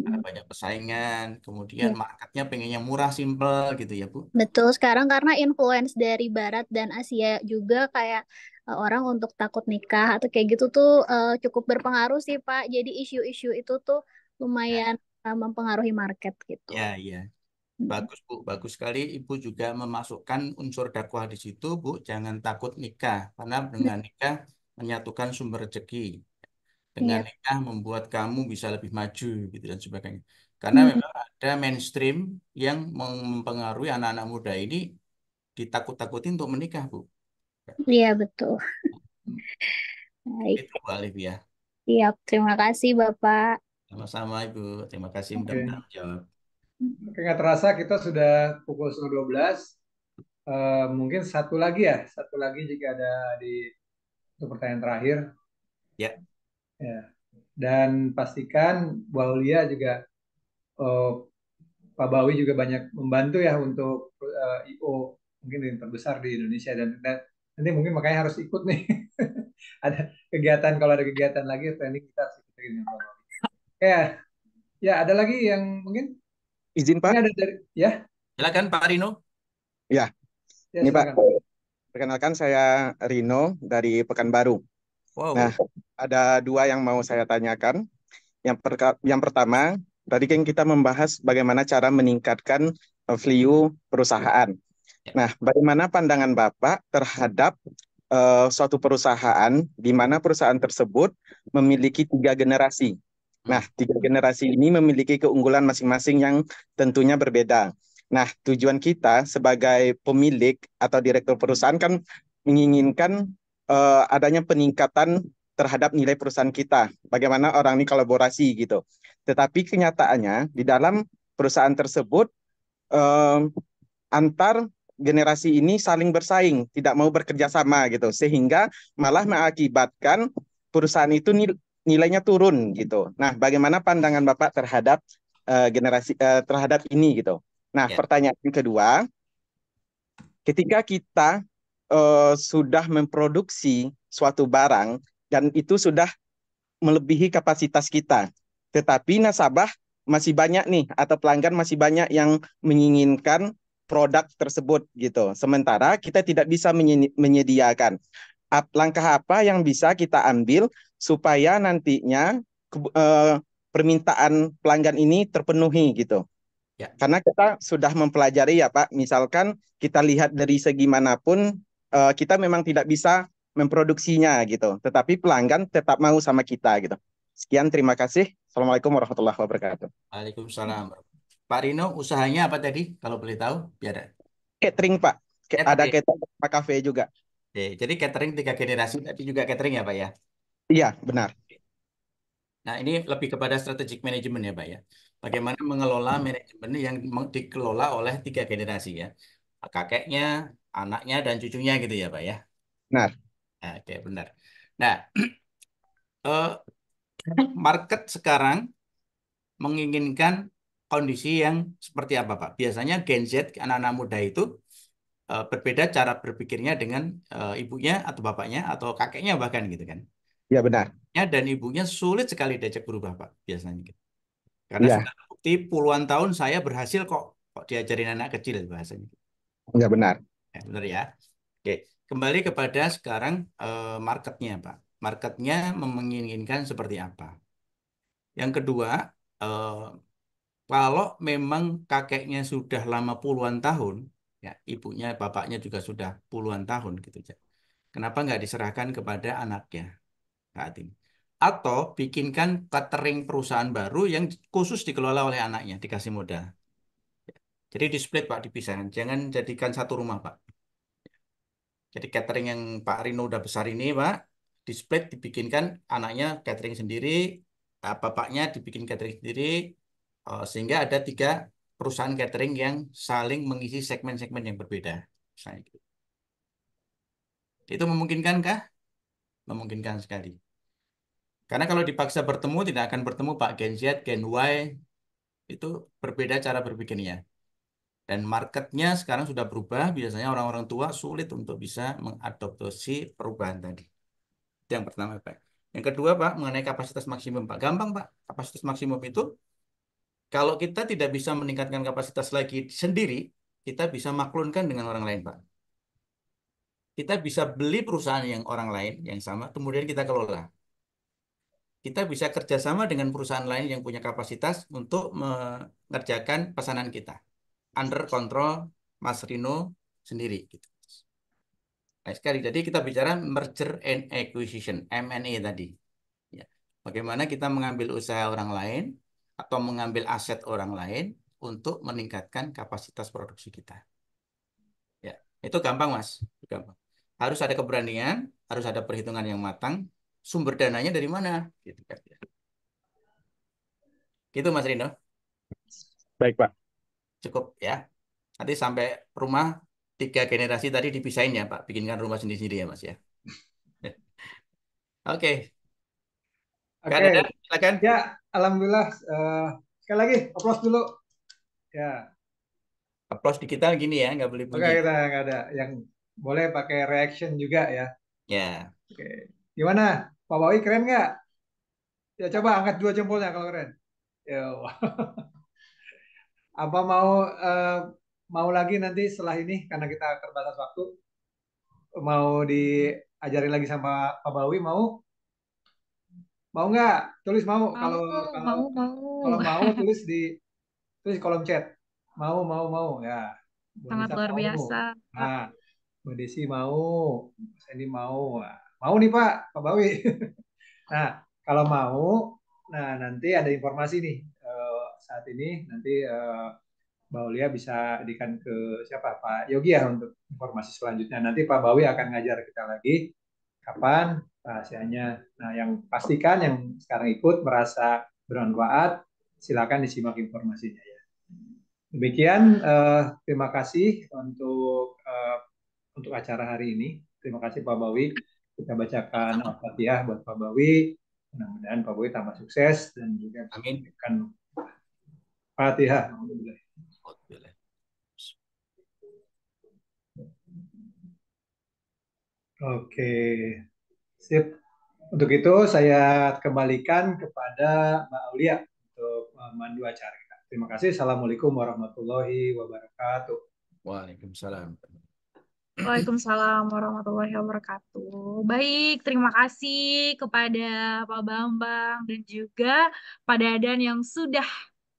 Ada Mm-mm. banyak persaingan, kemudian Iya. marketnya pengennya murah, simple gitu ya, Bu. Betul, sekarang karena influence dari Barat dan Asia juga kayak orang untuk takut nikah atau kayak gitu tuh cukup berpengaruh sih, Pak. Jadi isu-isu itu tuh Ya, lumayan mempengaruhi market gitu. ya, ya. Mm. Bagus, Bu. Bagus sekali. Ibu juga memasukkan unsur dakwah di situ, Bu. Jangan takut nikah, karena dengan nikah menyatukan sumber rezeki. Dengan Iya. nikah membuat kamu bisa lebih maju, gitu dan sebagainya. Karena Mm. memang ada mainstream yang mempengaruhi anak-anak muda ini ditakut-takutin untuk menikah, Bu. Iya, betul. Baik. Itu Bu Alif ya. Siap. Terima kasih, Bapak. Sama-sama Ibu. Terima kasih Oke. mudah-mudahan menjawab. Oke, nggak terasa kita sudah pukul 12. Mungkin satu lagi ya, satu lagi jika ada untuk pertanyaan terakhir. Ya, Ya. Dan pastikan Bu Aulia juga, eh, Pak Bawi juga banyak membantu ya untuk IO mungkin yang terbesar di Indonesia dan nanti mungkin makanya harus ikut nih. Ada kegiatan, kalau ada kegiatan lagi training kita harus ikut dengan Pak Bawi. Ya, Ya, ada lagi yang mungkin Izin ini Pak? ada dari ya, Silakan Pak Rino. Ya, ya ini Pak. silakan. Perkenalkan saya Rino dari Pekanbaru. Nah, Wow. ada dua yang mau saya tanyakan. Yang pertama, tadi kan kita membahas bagaimana cara meningkatkan value perusahaan. Nah, bagaimana pandangan Bapak terhadap suatu perusahaan di mana perusahaan tersebut memiliki 3 generasi. Nah, 3 generasi ini memiliki keunggulan masing-masing yang tentunya berbeda. Nah, tujuan kita sebagai pemilik atau direktur perusahaan kan menginginkan adanya peningkatan terhadap nilai perusahaan kita. Bagaimana orang ini kolaborasi gitu. Tetapi kenyataannya di dalam perusahaan tersebut eh, antar generasi ini saling bersaing, tidak mau bekerja sama gitu, sehingga malah mengakibatkan perusahaan itu nilainya turun gitu. Nah, bagaimana pandangan Bapak terhadap terhadap ini gitu? Nah, Ya. pertanyaan kedua, ketika kita sudah memproduksi suatu barang dan itu sudah melebihi kapasitas kita, tetapi nasabah masih banyak nih atau pelanggan masih banyak yang menginginkan produk tersebut gitu. Sementara kita tidak bisa menyediakan. Langkah apa yang bisa kita ambil supaya nantinya permintaan pelanggan ini terpenuhi gitu. Ya. Karena kita sudah mempelajari ya Pak, misalkan kita lihat dari segi manapun kita memang tidak bisa memproduksinya gitu, tetapi pelanggan tetap mau sama kita gitu. Sekian, terima kasih. Assalamualaikum warahmatullahi wabarakatuh. Waalaikumsalam. Pak Rino, usahanya apa tadi? Kalau boleh tahu, biar. Catering Pak, ada Catering. catering sama kafe juga. Oke, jadi catering 3 generasi, tapi juga catering ya Pak ya? Iya, benar. Nah, ini lebih kepada strategic management ya Pak ya. Bagaimana mengelola manajemen yang dikelola oleh 3 generasi ya. Kakeknya, anaknya, dan cucunya gitu ya Pak ya. Benar. Nah, oke, benar. Nah, market sekarang menginginkan kondisi yang seperti apa Pak? Biasanya Gen Z, anak-anak muda itu berbeda cara berpikirnya dengan ibunya atau bapaknya atau kakeknya bahkan gitu kan. Ya benar. Ya, dan ibunya sulit sekali diajak berubah Pak biasanya gitu. Karena Iya, sudah bukti puluhan tahun saya berhasil kok diajarin anak kecil bahasanya. ya benar. Ya, benar ya. Oke, kembali kepada sekarang marketnya Pak. Marketnya menginginkan seperti apa? Yang kedua, eh, kalau memang kakeknya sudah lama puluhan tahun, ya ibunya, bapaknya juga sudah puluhan tahun gitu ya. Kenapa nggak diserahkan kepada anaknya saat ini? Atau bikinkan catering perusahaan baru yang khusus dikelola oleh anaknya, dikasih modal. Jadi di split Pak, dipisahkan. Jangan jadikan satu rumah Pak. Jadi catering yang Pak Rino udah besar ini Pak, di split dibikinkan anaknya catering sendiri, bapaknya dibikin catering sendiri, sehingga ada 3 perusahaan catering yang saling mengisi segmen-segmen yang berbeda. Misalnya gitu. Itu memungkinkankah? Memungkinkan sekali. Karena kalau dipaksa bertemu, tidak akan bertemu Pak. Gen Z, Gen Y, itu berbeda cara berpikirnya. Dan marketnya sekarang sudah berubah, biasanya orang-orang tua sulit untuk bisa mengadopsi perubahan tadi. Itu yang pertama, Pak. Yang kedua, Pak, mengenai kapasitas maksimum, Pak. Gampang, Pak. Kapasitas maksimum itu, kalau kita tidak bisa meningkatkan kapasitas lagi sendiri, kita bisa maklunkan dengan orang lain, Pak. Kita bisa beli perusahaan yang orang lain yang sama, kemudian kita kelola. Kita bisa kerjasama dengan perusahaan lain yang punya kapasitas untuk mengerjakan pesanan kita. Under control Mas Rino sendiri. Gitu. Nah, sekali, jadi kita bicara merger and acquisition, M&A tadi. Ya. Bagaimana kita mengambil usaha orang lain atau mengambil aset orang lain untuk meningkatkan kapasitas produksi kita. Ya, itu gampang, Mas. Itu gampang. Harus ada keberanian, harus ada perhitungan yang matang. Sumber dananya dari mana? Gitu kan. Gitu, Mas Rino. Baik, Pak. Cukup ya. Nanti sampai rumah 3 generasi tadi dipisahin ya, Pak. Bikinkan rumah sendiri-sendiri ya, Mas ya. Oke. Kak Oke, Dadan, silakan. ya, alhamdulillah. Sekali lagi, aplaus dulu. Ya, Aplaus digital gini ya, nggak boleh oke bunyi. kita nggak ada. Yang boleh pakai reaction juga ya. Ya. Oke, gimana? Pak Bawi keren nggak? Ya coba angkat 2 jempolnya kalau keren. Yo. Apa mau lagi nanti setelah ini karena kita terbatas waktu, mau diajarin lagi sama Pak Bawi, mau nggak? Tulis mau. Kalau kalau kalau mau tulis di kolom chat. Mau ya. Bu Sangat Nisa luar mau. biasa. Nah, Bu Desi mau, Mas Andi mau. Nah, mau nih Pak Bawi. Nah, kalau mau, nah nanti ada informasi nih. Saat ini nanti Mbak Aulia bisa dikan ke siapa? Pak Yogi ya untuk informasi selanjutnya. Nanti Pak Bawi akan ngajar kita lagi kapan rahasianya. Nah, yang pastikan yang sekarang ikut merasa bermanfaat, silakan disimak informasinya ya. Demikian, terima kasih untuk acara hari ini. Terima kasih Pak Bawi. Kita bacakan Al-Fatihah buat Pak Bawi. Mudah-mudahan Pak Bawi tambah sukses dan juga bisa Amin. memberikan Fatihah. Oke, sip. Untuk itu saya kembalikan kepada Mbak Aulia untuk memandu acara kita. Terima kasih. Assalamualaikum warahmatullahi wabarakatuh. Waalaikumsalam. Waalaikumsalam warahmatullahi wabarakatuh. Baik, terima kasih kepada Pak Bambang dan juga Pak Dadan yang sudah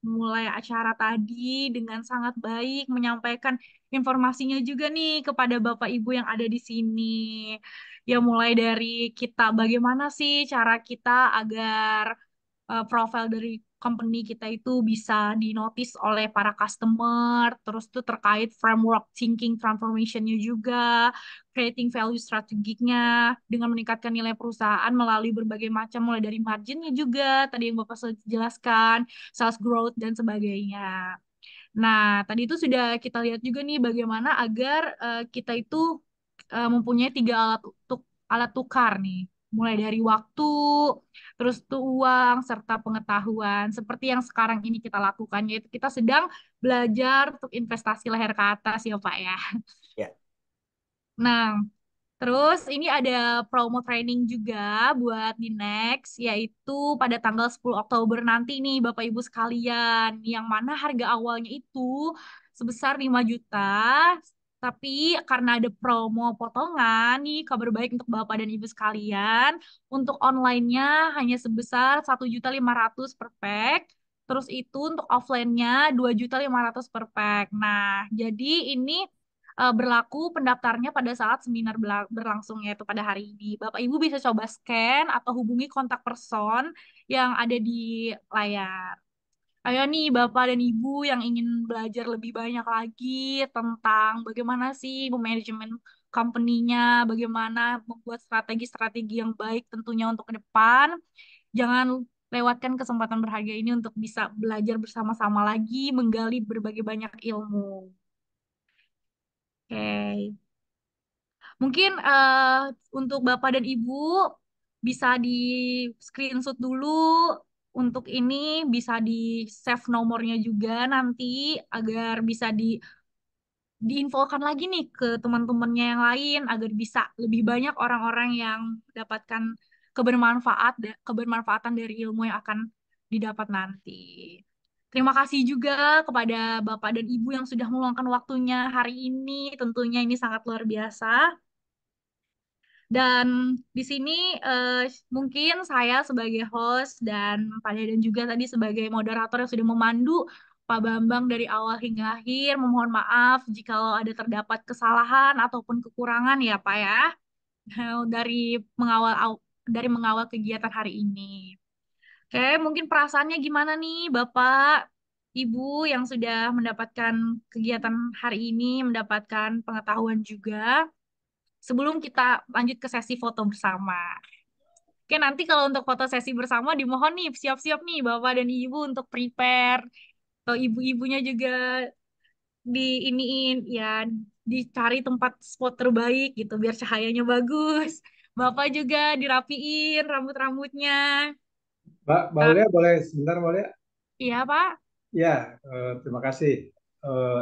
mulai acara tadi dengan sangat baik menyampaikan informasinya juga nih kepada Bapak Ibu yang ada di sini. Ya mulai dari kita bagaimana sih cara kita agar profil dari company kita itu bisa dinotis oleh para customer, terus tuh terkait framework thinking transformation-nya juga, creating value strategiknya dengan meningkatkan nilai perusahaan melalui berbagai macam, mulai dari marginnya juga, tadi yang Bapak sudah jelaskan, sales growth, dan sebagainya. Nah, tadi itu sudah kita lihat juga nih bagaimana agar kita itu mempunyai 3 alat tukar nih, mulai dari waktu, terus tuh uang, serta pengetahuan. Seperti yang sekarang ini kita lakukan, yaitu kita sedang belajar untuk investasi leher ke atas ya Pak ya. Ya. Nah, terus ini ada promo training juga buat di Next, yaitu pada tanggal 10 Oktober nanti nih Bapak Ibu sekalian, yang mana harga awalnya itu sebesar 5 juta, tapi karena ada promo potongan nih, kabar baik untuk Bapak dan Ibu sekalian, untuk online-nya hanya sebesar 1.500.000 per pack, terus itu untuk offline-nya 2.500.000 per pack. Nah, jadi ini berlaku pendaftarnya pada saat seminar berlangsung yaitu pada hari ini. Bapak Ibu bisa coba scan atau hubungi kontak person yang ada di layar. Ayo nih Bapak dan Ibu yang ingin belajar lebih banyak lagi tentang bagaimana sih manajemen company-nya, bagaimana membuat strategi-strategi yang baik tentunya untuk ke depan. Jangan lewatkan kesempatan berharga ini untuk bisa belajar bersama-sama lagi, menggali berbagai banyak ilmu. Oke. Mungkin untuk Bapak dan Ibu bisa di screenshot dulu untuk ini bisa di save nomornya juga nanti agar bisa diinfokan lagi nih ke teman-temannya yang lain agar bisa lebih banyak orang-orang yang mendapatkan kebermanfaatan dari ilmu yang akan didapat nanti. Terima kasih juga kepada Bapak dan Ibu yang sudah meluangkan waktunya hari ini. Tentunya ini sangat luar biasa. Dan di sini mungkin saya sebagai host dan Pak Dadan juga tadi sebagai moderator yang sudah memandu Pak Bambang dari awal hingga akhir. Memohon maaf jika ada terdapat kesalahan ataupun kekurangan ya Pak ya dari mengawal kegiatan hari ini. Oke, mungkin perasaannya gimana nih Bapak, Ibu yang sudah mendapatkan kegiatan hari ini, mendapatkan pengetahuan juga sebelum kita lanjut ke sesi foto bersama. Oke, nanti kalau untuk foto sesi bersama dimohon nih siap-siap nih Bapak dan Ibu untuk prepare atau ibu-ibunya juga di iniin ya dicari tempat spot terbaik gitu biar cahayanya bagus. Bapak juga dirapiin rambut-rambutnya. Mbak Aulia boleh sebentar Mbak Aulia? Iya, Pak. Ya, terima kasih. Eh,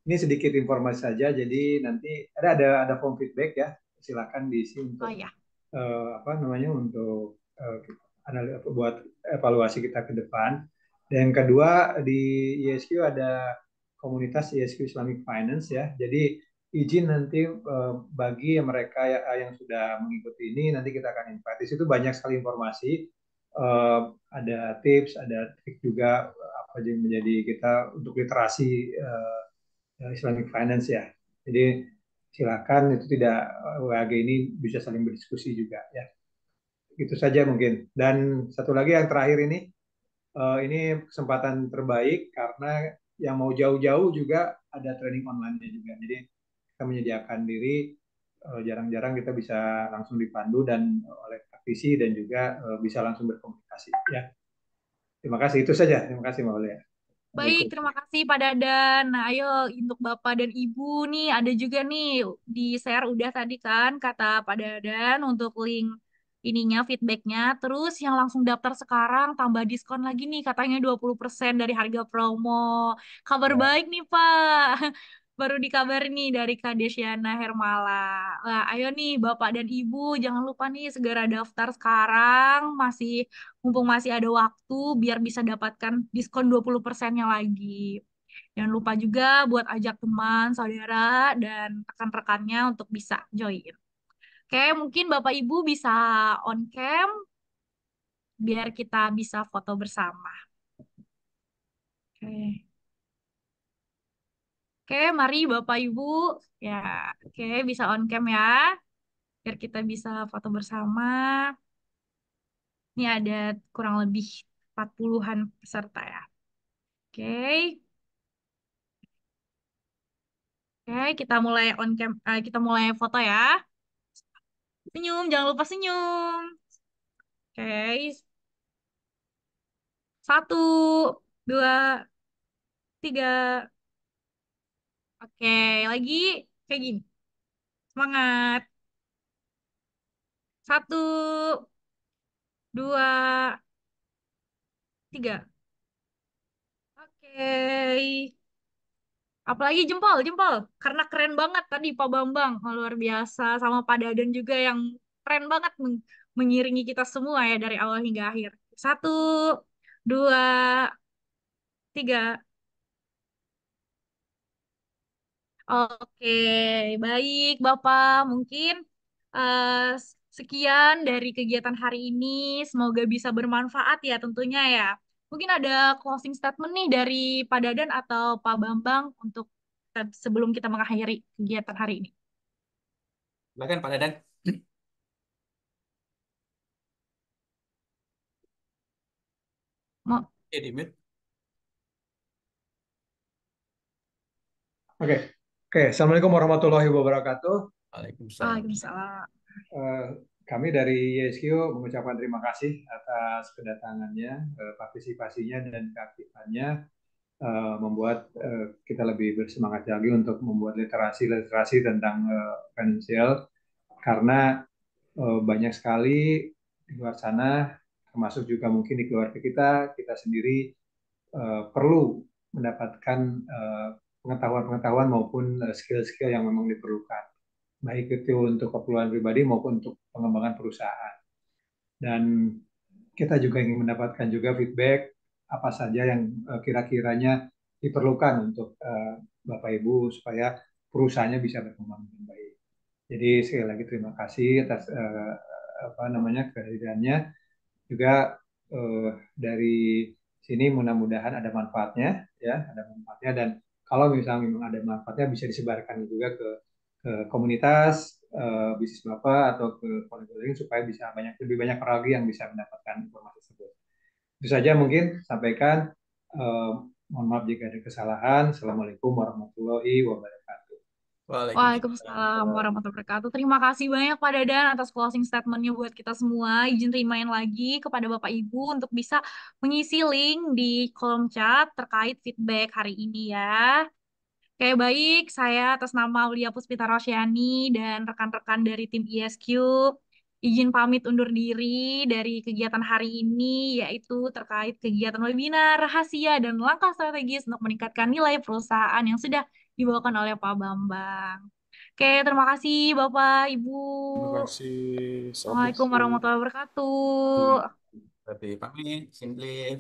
ini sedikit informasi saja. Jadi nanti ada form feedback ya. Silakan diisi untuk Oh ya. apa namanya untuk buat evaluasi kita ke depan. Dan yang kedua di ISQ ada komunitas ISQ Islamic Finance ya. Jadi izin nanti bagi mereka yang sudah mengikuti ini nanti kita akan invite. Di situ banyak sekali informasi, ada tips, ada trik juga apa yang menjadi kita untuk literasi Islamic Finance ya. Jadi silakan itu tidak WAG ini bisa saling berdiskusi juga ya. Itu saja mungkin. Dan satu lagi yang terakhir ini kesempatan terbaik karena yang mau jauh-jauh juga ada training online-nya juga. Jadi kita menyediakan diri, jarang-jarang kita bisa langsung dipandu dan oleh praktisi dan juga bisa langsung berkomunikasi ya. Terima kasih itu saja. Terima kasih Mbak Olia. Baik, terima kasih Pak Dadan. Nah, ayo untuk Bapak dan Ibu nih, ada juga nih di share udah tadi kan kata Pak Dadan untuk link ininya, feedbacknya. Terus yang langsung daftar sekarang tambah diskon lagi nih, katanya 20% dari harga promo. Kabar baik nih Pak. Baru dikabarin nih dari Kak Desyana Hermala. Nah, ayo nih Bapak dan Ibu, jangan lupa nih segera daftar sekarang. Mumpung masih ada waktu biar bisa dapatkan diskon 20%-nya lagi. Jangan lupa juga buat ajak teman, saudara, dan rekan-rekannya untuk bisa join. Oke, mungkin Bapak Ibu bisa on cam biar kita bisa foto bersama. Oke. Oke, mari Bapak Ibu. Ya, oke, bisa on cam ya. Biar kita bisa foto bersama. Ini ada kurang lebih 40-an peserta ya. Oke. Oke, kita mulai on cam, kita mulai foto ya. Senyum, jangan lupa senyum. Oke, satu, dua, tiga. Oke, lagi kayak gini. Semangat. Satu, dua, tiga. Oke. Apalagi jempol, jempol. Karena keren banget tadi Pak Bambang. Oh, luar biasa. Sama Pak Dadan juga yang keren banget mengiringi kita semua ya dari awal hingga akhir. Satu, dua, tiga. Oke, baik Bapak. Mungkin eh, sekian dari kegiatan hari ini. Semoga bisa bermanfaat ya tentunya ya. Mungkin ada closing statement nih dari Pak Dadan atau Pak Bambang untuk sebelum kita mengakhiri kegiatan hari ini. Silakan Pak Dadan. Mau Di mute. Oke. Oke, Assalamualaikum warahmatullahi wabarakatuh. Waalaikumsalam. Waalaikumsalam. Kami dari YSQ mengucapkan terima kasih atas kedatangannya, partisipasinya dan keaktifannya, membuat kita lebih bersemangat lagi untuk membuat literasi tentang finansial karena banyak sekali di luar sana, termasuk juga mungkin di keluarga kita sendiri perlu mendapatkan pengetahuan-pengetahuan maupun skill-skill yang memang diperlukan, baik itu untuk keperluan pribadi maupun untuk pengembangan perusahaan. Dan kita juga ingin mendapatkan juga feedback apa saja yang kira-kiranya diperlukan untuk Bapak Ibu supaya perusahaannya bisa berkembang dengan baik. Jadi sekali lagi terima kasih atas kehadirannya. Juga dari sini mudah-mudahan ada manfaatnya ya, ada manfaatnya, dan kalau misalnya memang ada manfaatnya bisa disebarkan juga ke komunitas bisnis Bapak atau ke komunitas lain supaya bisa lebih banyak lagi yang bisa mendapatkan informasi tersebut. Itu saja mungkin sampaikan. Mohon maaf jika ada kesalahan. Assalamualaikum warahmatullahi wabarakatuh. Waalaikumsalam warahmatullahi wabarakatuh. Terima kasih banyak Pak Dadan atas closing statement-nya buat kita semua. Izin remind lagi kepada Bapak Ibu untuk bisa mengisi link di kolom chat terkait feedback hari ini ya. Oke, baik. Saya atas nama Aulia Puspita Rosyani dan rekan-rekan dari tim ISQ izin pamit undur diri dari kegiatan hari ini, yaitu terkait kegiatan webinar rahasia dan langkah strategis untuk meningkatkan nilai perusahaan yang sudah dibawakan oleh Pak Bambang. Oke, terima kasih Bapak, Ibu. Terima kasih. Assalamualaikum warahmatullahi wabarakatuh. Berarti pamit, Simply.